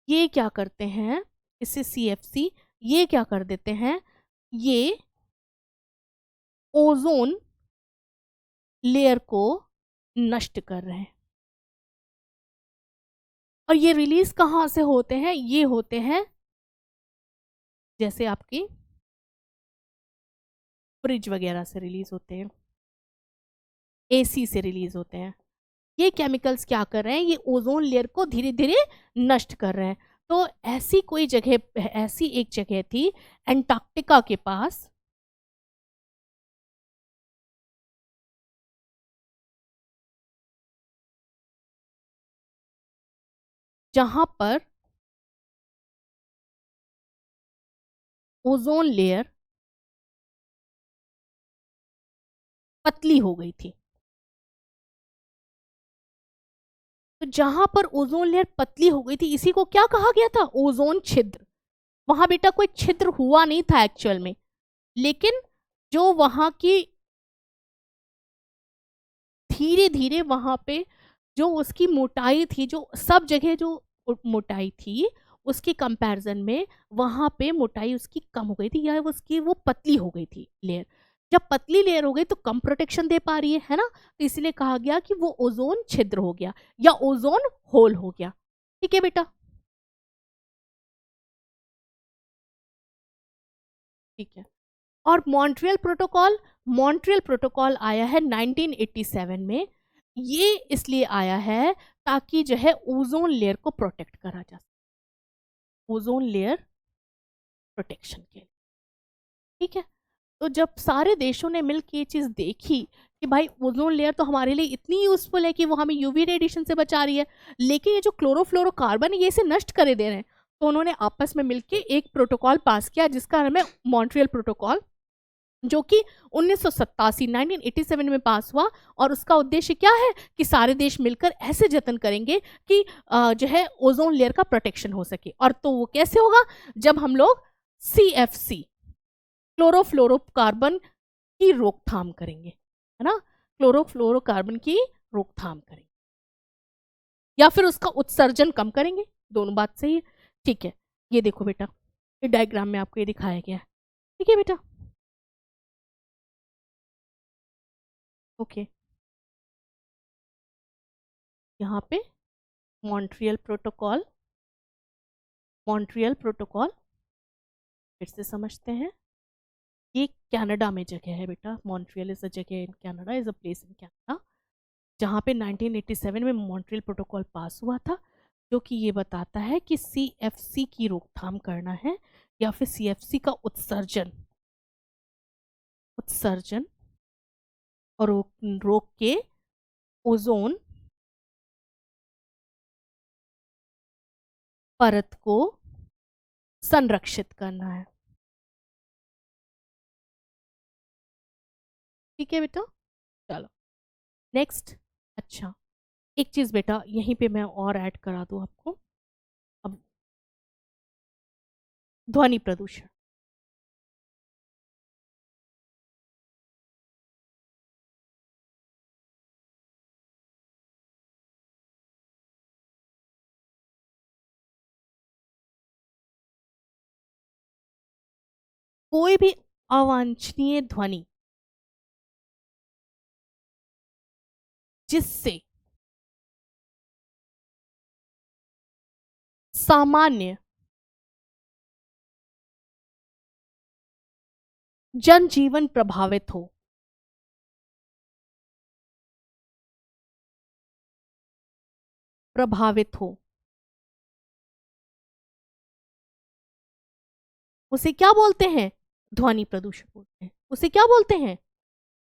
ये क्या करते हैं, इससे CFC ये क्या कर देते हैं, ये ओजोन लेयर को नष्ट कर रहे हैं। और ये रिलीज कहाँ से होते हैं? ये होते हैं जैसे आपकी फ्रिज वगैरह से रिलीज होते हैं, एसी से रिलीज होते हैं। ये केमिकल्स क्या कर रहे हैं, ये ओजोन लेयर को धीरे धीरे नष्ट कर रहे हैं। तो ऐसी कोई जगह, ऐसी एक जगह थी एंटार्क्टिका के पास, जहां पर ओजोन लेयर पतली हो गई थी। तो जहां पर ओजोन लेयर पतली हो गई थी, इसी को क्या कहा गया था, ओजोन छिद्र। वहां बेटा कोई छिद्र हुआ नहीं था एक्चुअल में, लेकिन जो वहां की धीरे धीरे वहां पे जो उसकी मोटाई थी, जो सब जगह जो मोटाई थी उसके कंपैरिजन में वहां पे मोटाई उसकी कम हो गई थी, या उसकी वो पतली हो गई थी लेयर। जब पतली लेयर हो गई तो कम प्रोटेक्शन दे पा रही है ना, तो इसलिए कहा गया कि वो ओजोन छिद्र हो गया या ओजोन होल हो गया। ठीक है बेटा, ठीक है। और मॉन्ट्रियल प्रोटोकॉल आया है 1987 में। ये इसलिए आया है ताकि जो है ओजोन लेयर को प्रोटेक्ट करा जा सके, ओजोन लेयर प्रोटेक्शन के लिए। ठीक है, तो जब सारे देशों ने मिलकर ये चीज देखी कि भाई ओजोन लेयर तो हमारे लिए इतनी यूजफुल है कि वो हमें यूवी रेडिएशन से बचा रही है, लेकिन ये जो क्लोरोफ्लोरोकार्बन है ये इसे नष्ट करे दे रहे हैं, तो उन्होंने आपस में मिलकर एक प्रोटोकॉल पास किया जिसका नाम है मॉन्ट्रियल प्रोटोकॉल, जो कि 1987 में पास हुआ। और उसका उद्देश्य क्या है कि सारे देश मिलकर ऐसे जतन करेंगे कि जो है ओजोन लेयर का प्रोटेक्शन हो सके। और तो वो कैसे होगा, जब हम लोग CFC क्लोरोफ्लोरोकार्बन की रोकथाम करेंगे, है ना, क्लोरोफ्लोरोकार्बन की रोकथाम करेंगे या फिर उसका उत्सर्जन कम करेंगे, दोनों बात सही है। ठीक है, ये देखो बेटा, ये डायग्राम में आपको ये दिखाया गया है। ठीक है बेटा, ओके। यहाँ पे मॉन्ट्रियल प्रोटोकॉल, मॉन्ट्रियल प्रोटोकॉल फिर से समझते हैं। ये कनाडा में जगह है बेटा, मॉन्ट्रियल इज अ जगह in Canada, is a place in Canada, जहाँ पे 1987 में मॉन्ट्रियल प्रोटोकॉल पास हुआ था, जो कि ये बताता है कि CFC की रोकथाम करना है या फिर CFC का उत्सर्जन उत्सर्जन और रोक के ओजोन परत को संरक्षित करना है। ठीक है बेटा, चलो नेक्स्ट। अच्छा, एक चीज बेटा यहीं पे मैं और ऐड करा दूं आपको, अब ध्वनि प्रदूषण। कोई भी अवांछनीय ध्वनि जिससे सामान्य जनजीवन प्रभावित हो, उसे क्या बोलते हैं, ध्वनि प्रदूषण बोलते हैं। उसे क्या बोलते हैं,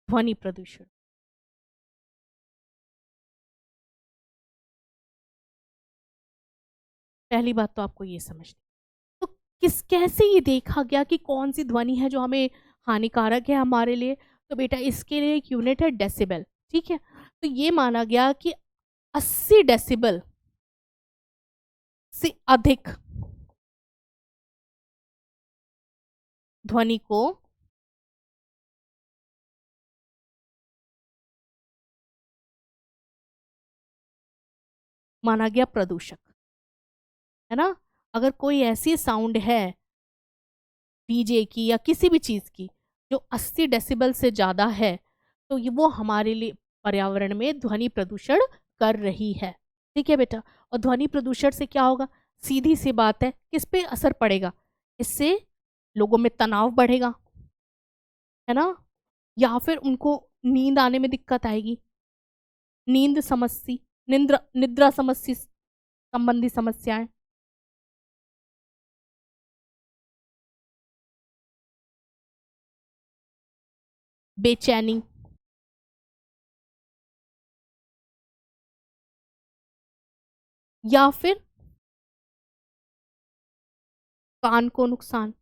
ध्वनि प्रदूषण। पहली बात तो आपको ये समझनी, तो किस कैसे ये देखा गया कि कौन सी ध्वनि है जो हमें हानिकारक है हमारे लिए। तो बेटा इसके लिए एक यूनिट है डेसिबल। ठीक है, तो ये माना गया कि 80 डेसिबल से अधिक ध्वनि को माना गया प्रदूषक, है ना। अगर कोई ऐसी साउंड है डीजे की या किसी भी चीज की जो 80 डेसिबल से ज्यादा है, तो ये वो हमारे लिए पर्यावरण में ध्वनि प्रदूषण कर रही है। ठीक है बेटा, और ध्वनि प्रदूषण से क्या होगा, सीधी सी बात है, किस पे असर पड़ेगा, इससे लोगों में तनाव बढ़ेगा, है ना, या फिर उनको नींद आने में दिक्कत आएगी, नींद समस्या, निद्रा निद्रा समस्या संबंधी समस्याएं, बेचैनी, या फिर कान को नुकसान।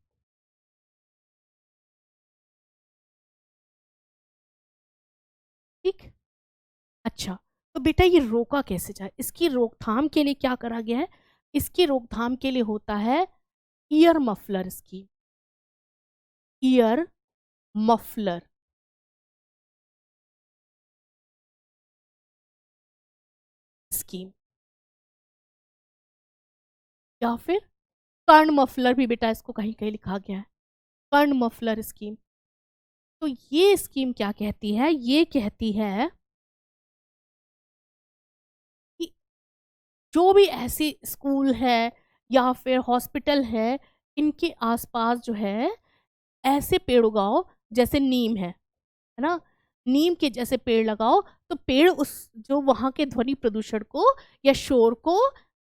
ठीक। अच्छा, तो बेटा ये रोका कैसे जाए, इसकी रोकथाम के लिए क्या करा गया है? इसकी रोकथाम के लिए होता है year muffler scheme. Year muffler scheme, या फिर कर्ण मफलर भी बेटा इसको कहीं कहीं लिखा गया है, कर्ण मफलर स्कीम। तो ये स्कीम क्या कहती है? ये कहती है कि जो भी ऐसी स्कूल है या फिर हॉस्पिटल है, इनके आसपास जो है ऐसे पेड़ उगाओ जैसे नीम है ना, नीम के जैसे पेड़ लगाओ, तो पेड़ उस जो वहां के ध्वनि प्रदूषण को या शोर को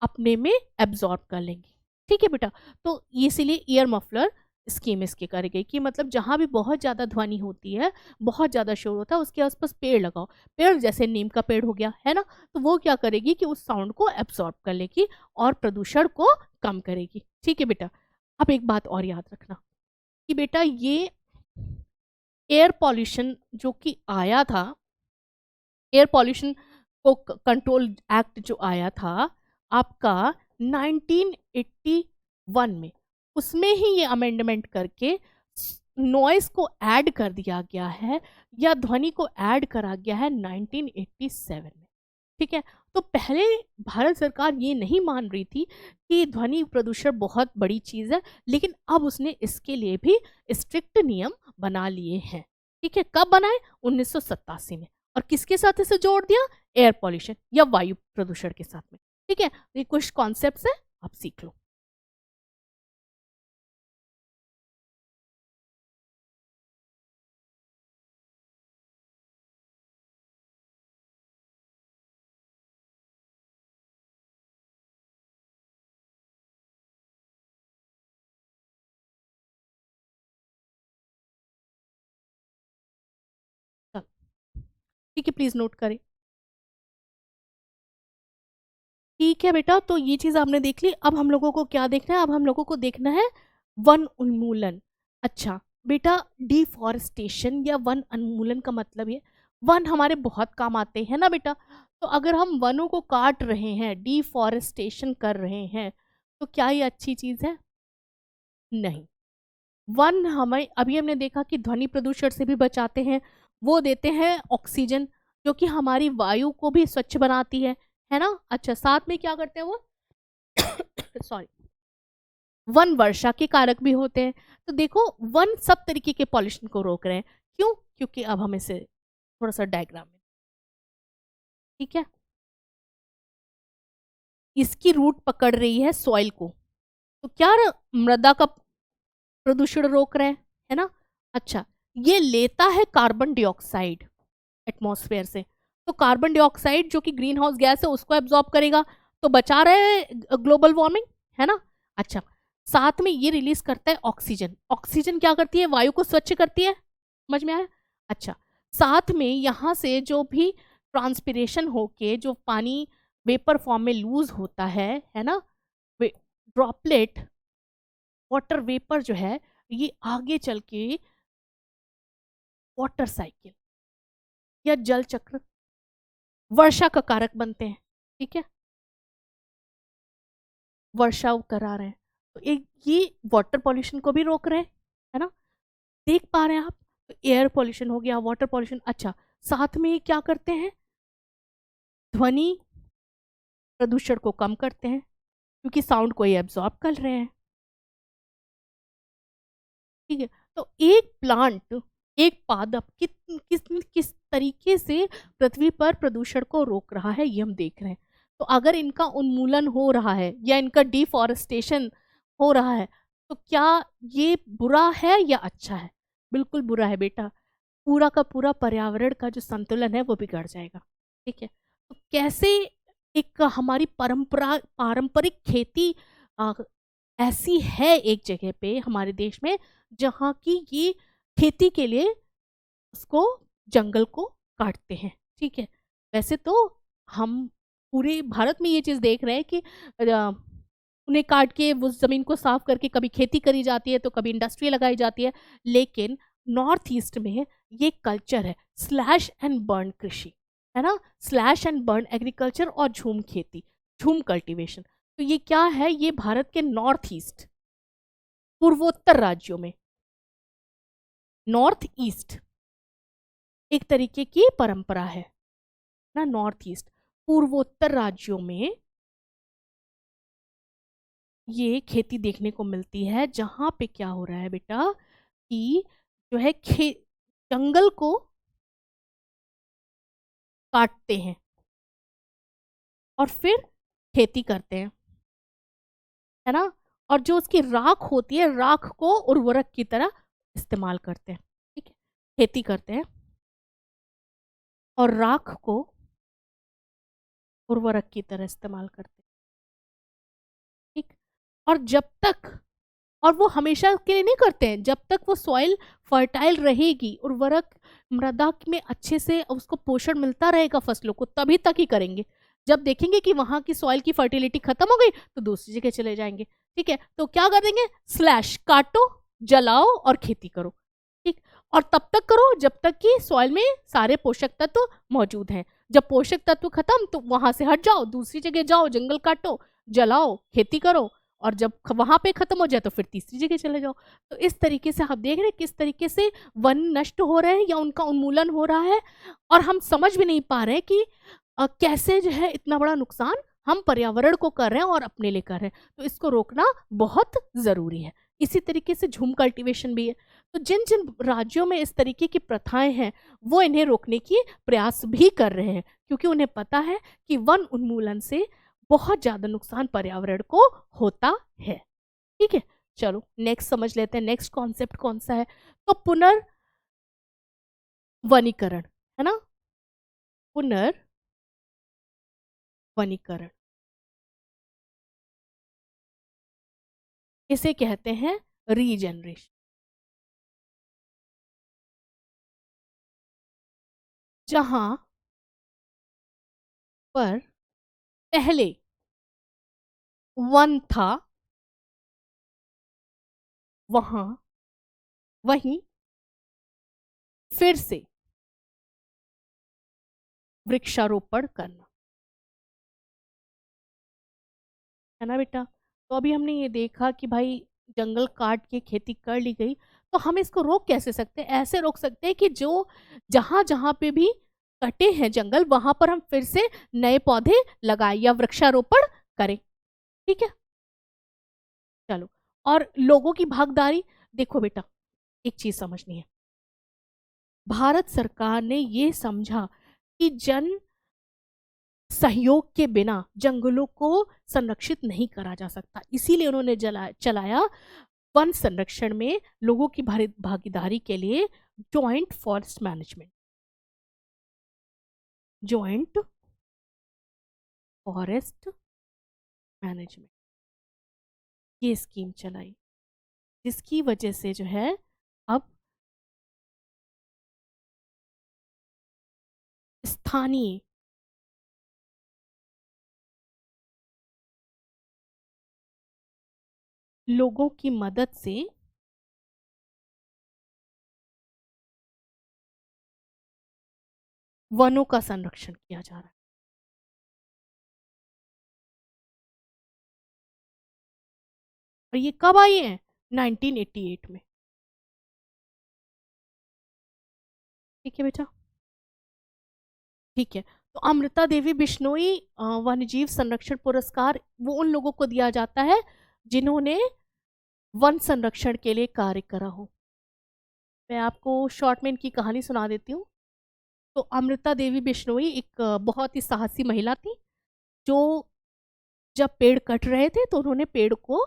अपने में एब्जॉर्ब कर लेंगे। ठीक है बेटा, तो इसीलिए ईयर मफलर स्कीम इसकी करी गई कि मतलब जहां भी बहुत ज्यादा ध्वनि होती है, बहुत ज्यादा शोर होता है, उसके आसपास पेड़ लगाओ। पेड़ जैसे नीम का पेड़ हो गया है ना, तो वो क्या करेगी कि उस साउंड को एब्जॉर्ब कर लेगी और प्रदूषण को कम करेगी। ठीक है बेटा, अब एक बात और याद रखना कि बेटा ये एयर पॉल्यूशन जो कि आया था, एयर पॉल्यूशन को कंट्रोल एक्ट जो आया था आपका 1981 में, उसमें ही ये अमेंडमेंट करके नॉइस को ऐड कर दिया गया है या ध्वनि को ऐड करा गया है 1987 में। ठीक है, तो पहले भारत सरकार ये नहीं मान रही थी कि ध्वनि प्रदूषण बहुत बड़ी चीज़ है, लेकिन अब उसने इसके लिए भी स्ट्रिक्ट नियम बना लिए हैं। ठीक है, कब बनाए? 1987 में। और किसके साथ इसे जोड़ दिया? एयर पॉल्यूशन या वायु प्रदूषण के साथ में। ठीक है, ये कुछ कॉन्सेप्ट्स है, आप सीख लो। चलो, ठीक है, प्लीज नोट करें। ठीक है बेटा, तो ये चीज आपने देख ली। अब हम लोगों को क्या देखना है? अब हम लोगों को देखना है वन उन्मूलन। अच्छा बेटा, डिफॉरेस्टेशन या वन उन्मूलन का मतलब ये, वन हमारे बहुत काम आते हैं ना बेटा, तो अगर हम वनों को काट रहे हैं, डिफॉरेस्टेशन कर रहे हैं, तो क्या ये अच्छी चीज है? नहीं। वन हमें, अभी हमने देखा कि ध्वनि प्रदूषण से भी बचाते हैं, वो देते हैं ऑक्सीजन जो कि हमारी वायु को भी स्वच्छ बनाती है ना। अच्छा, साथ में क्या करते हैं वो सॉरी, वन वर्षा के कारक भी होते हैं। तो देखो, वन सब तरीके के पॉल्यूशन को रोक रहे हैं। क्यों? क्योंकि अब हम इसे थोड़ा सा डायग्राम में, ठीक है, इसकी रूट पकड़ रही है सॉइल को, तो क्या मृदा का प्रदूषण रोक रहे हैं, है ना। अच्छा, ये लेता है कार्बन डाइऑक्साइड एटमॉस्फेयर से, तो कार्बन डाइऑक्साइड जो कि ग्रीन हाउस गैस है उसको एब्जॉर्ब करेगा, तो बचा रहे ग्लोबल वार्मिंग, है ना। अच्छा, साथ में ये रिलीज करता है ऑक्सीजन। ऑक्सीजन क्या करती है? वायु को स्वच्छ करती है। समझ में आया? अच्छा, साथ में यहाँ से जो भी ट्रांसपिरेशन होके जो पानी वेपर फॉर्म में लूज होता है ना, ड्रॉपलेट वाटर वेपर जो है, ये आगे चल के वाटर साइकिल या जल चक्र, वर्षा का कारक बनते हैं। ठीक है, वर्षा करा रहे हैं, तो एक ये वाटर पॉल्यूशन को भी रोक रहे हैं, है ना। देख पा रहे हैं आप? तो एयर पॉल्यूशन हो गया, वाटर पॉल्यूशन। अच्छा, साथ में ये क्या करते हैं? ध्वनि प्रदूषण को कम करते हैं क्योंकि साउंड को ये एब्जॉर्ब कर रहे हैं। ठीक है, तो एक प्लांट, एक पादप किस किस तरीके से पृथ्वी पर प्रदूषण को रोक रहा है, ये हम देख रहे हैं। तो अगर इनका उन्मूलन हो रहा है या इनका डिफॉरेस्टेशन हो रहा है, तो क्या ये बुरा है या अच्छा है? बिल्कुल बुरा है बेटा। पूरा का पूरा पर्यावरण का जो संतुलन है वो बिगड़ जाएगा। ठीक है, तो कैसे एक हमारी पारंपरिक खेती अ, ऐसी है एक जगह पे हमारे देश में जहाँ की ये खेती के लिए उसको जंगल को काटते हैं। ठीक है, वैसे तो हम पूरे भारत में ये चीज़ देख रहे हैं कि उन्हें काट के उस ज़मीन को साफ करके कभी खेती करी जाती है तो कभी इंडस्ट्री लगाई जाती है, लेकिन नॉर्थ ईस्ट में ये कल्चर है स्लैश एंड बर्न कृषि, है ना, स्लैश एंड बर्न एग्रीकल्चर और झूम खेती, झूम कल्टीवेशन। तो ये क्या है, ये भारत के नॉर्थ ईस्ट पूर्वोत्तर राज्यों में, नॉर्थ ईस्ट एक तरीके की परंपरा है ना, नॉर्थ ईस्ट पूर्वोत्तर राज्यों में ये खेती देखने को मिलती है, जहां पे क्या हो रहा है बेटा कि जो है जंगल को काटते हैं और फिर खेती करते हैं, है ना, और जो उसकी राख होती है, राख को उर्वरक की तरह इस्तेमाल करते हैं। ठीक है, खेती करते हैं और राख को उर्वरक की तरह इस्तेमाल करते हैं। ठीक, और जब तक, और वो हमेशा के लिए नहीं करते हैं, जब तक वो सॉइल फर्टाइल रहेगी, उर्वरक मृदा में अच्छे से उसको पोषण मिलता रहेगा फसलों को, तभी तक ही करेंगे। जब देखेंगे कि वहां की सॉइल की फर्टिलिटी खत्म हो गई तो दूसरी जगह चले जाएंगे। ठीक है, तो क्या कर देंगे, स्लैश, काटो, जलाओ और खेती करो। ठीक, और तब तक करो जब तक कि सॉइल में सारे पोषक तत्व मौजूद हैं। जब पोषक तत्व खत्म तो वहां से हट जाओ, दूसरी जगह जाओ, जंगल काटो, जलाओ, खेती करो, और जब वहां पे खत्म हो जाए तो फिर तीसरी जगह चले जाओ। तो इस तरीके से आप देख रहे हैं किस तरीके से वन नष्ट हो रहे हैं या उनका उन्मूलन हो रहा है, और हम समझ भी नहीं पा रहे हैं कि कैसे जो है इतना बड़ा नुकसान हम पर्यावरण को कर रहे हैं और अपने लिए कर रहे हैं। तो इसको रोकना बहुत जरूरी है। इसी तरीके से झूम कल्टीवेशन भी है। तो जिन जिन राज्यों में इस तरीके की प्रथाएं हैं वो इन्हें रोकने की प्रयास भी कर रहे हैं, क्योंकि उन्हें पता है कि वन उन्मूलन से बहुत ज्यादा नुकसान पर्यावरण को होता है। ठीक है, चलो नेक्स्ट समझ लेते हैं, नेक्स्ट कॉन्सेप्ट कौन सा है। तो पुनर्वनीकरण, है ना, पुनर्वनीकरण इसे कहते हैं रीजनरेशन। जहां पर पहले वन था वहां वहीं फिर से वृक्षारोपण करना, है ना बेटा। तो अभी हमने ये देखा कि भाई जंगल काट के खेती कर ली गई, तो हम इसको रोक कैसे सकते हैं, ऐसे रोक सकते हैं कि जो जहां जहां पे भी कटे हैं जंगल वहां पर हम फिर से नए पौधे लगाएं या वृक्षारोपण करें। ठीक है, चलो, और लोगों की भागीदारी, देखो बेटा एक चीज समझनी है, भारत सरकार ने ये समझा कि जन सहयोग के बिना जंगलों को संरक्षित नहीं करा जा सकता, इसीलिए उन्होंने चलाया वन संरक्षण में लोगों की भागीदारी के लिए joint forest management, joint forest management ये स्कीम चलाई, जिसकी वजह से जो है अब स्थानीय लोगों की मदद से वनों का संरक्षण किया जा रहा है। और ये कब आई है, 1988 में। ठीक है बेटा, ठीक है। तो अमृता देवी बिश्नोई वन्यजीव संरक्षण पुरस्कार वो उन लोगों को दिया जाता है जिन्होंने वन संरक्षण के लिए कार्य करा हो। मैं आपको शॉर्ट में इनकी कहानी सुना देती हूँ। तो अमृता देवी बिश्नोई एक बहुत ही साहसी महिला थी, जो जब पेड़ कट रहे थे तो उन्होंने पेड़ को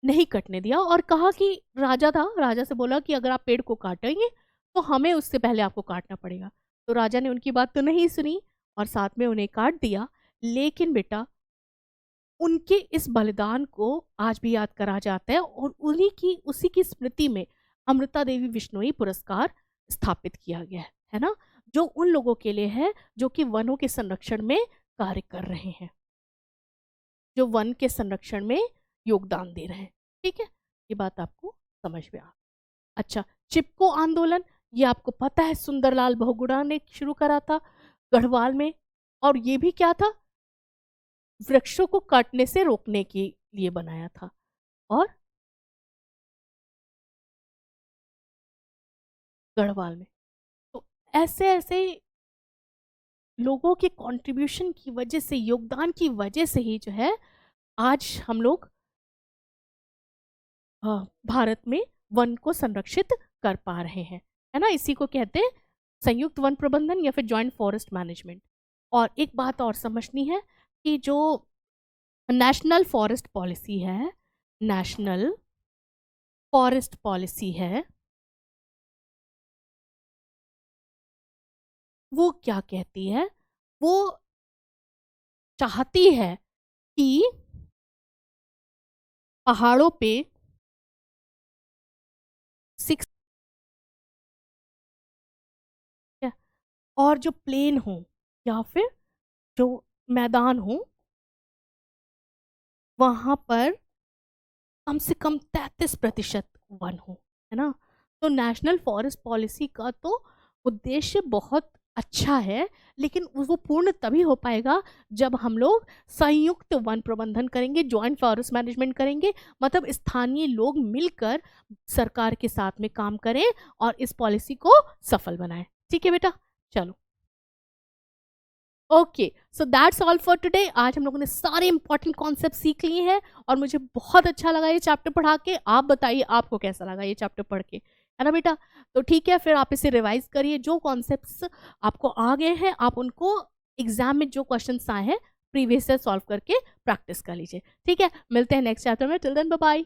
नहीं कटने दिया और कहा कि राजा था, राजा से बोला कि अगर आप पेड़ को काटेंगे तो हमें उससे पहले आपको काटना पड़ेगा। तो राजा ने उनकी बात तो नहीं सुनी और साथ में उन्हें काट दिया। लेकिन बेटा उनके इस बलिदान को आज भी याद करा जाता है और उसी की स्मृति में अमृता देवी बिश्नोई पुरस्कार स्थापित किया गया है ना, जो उन लोगों के लिए है जो कि वनों के संरक्षण में कार्य कर रहे हैं, जो वन के संरक्षण में योगदान दे रहे हैं। ठीक है, ये बात आपको समझ में आ। अच्छा, चिपको आंदोलन, ये आपको पता है सुंदरलाल बहुगुणा ने शुरू करा था गढ़वाल में, और ये भी क्या था, वृक्षों को काटने से रोकने के लिए बनाया था। और गढ़वाल में तो ऐसे ऐसे लोगों के कंट्रीब्यूशन की वजह से, योगदान की वजह से ही जो है आज हम लोग भारत में वन को संरक्षित कर पा रहे हैं, है ना। इसी को कहते हैं संयुक्त वन प्रबंधन या फिर जॉइंट फॉरेस्ट मैनेजमेंट। और एक बात और समझनी है कि जो नेशनल फॉरेस्ट पॉलिसी है, नेशनल फॉरेस्ट पॉलिसी है, वो क्या कहती है, वो चाहती है कि पहाड़ों पे 6 और जो प्लेन हो या फिर जो मैदान हो वहां पर कम से कम 33% वन हो, है ना। तो नेशनल फॉरेस्ट पॉलिसी का तो उद्देश्य बहुत अच्छा है, लेकिन वो पूर्ण तभी हो पाएगा जब हम लोग संयुक्त वन प्रबंधन करेंगे, जॉइंट फॉरेस्ट मैनेजमेंट करेंगे, मतलब स्थानीय लोग मिलकर सरकार के साथ में काम करें और इस पॉलिसी को सफल बनाएं। ठीक है बेटा, चलो okay, so that's all for today. आज हम लोगों ने सारे इंपॉर्टेंट कॉन्सेप्ट सीख लिए हैं और मुझे बहुत अच्छा लगा ये चैप्टर पढ़ा के। आप बताइए आपको कैसा लगा ये चैप्टर पढ़ के, है ना बेटा। तो ठीक है, फिर आप इसे रिवाइज करिए, जो कॉन्सेप्ट्स आपको आ गए हैं आप उनको एग्जाम में जो क्वेश्चंस आए हैं प्रीवियस से सॉल्व करके प्रैक्टिस कर लीजिए। ठीक है, मिलते हैं नेक्स्ट चैप्टर में। Till then bye bye.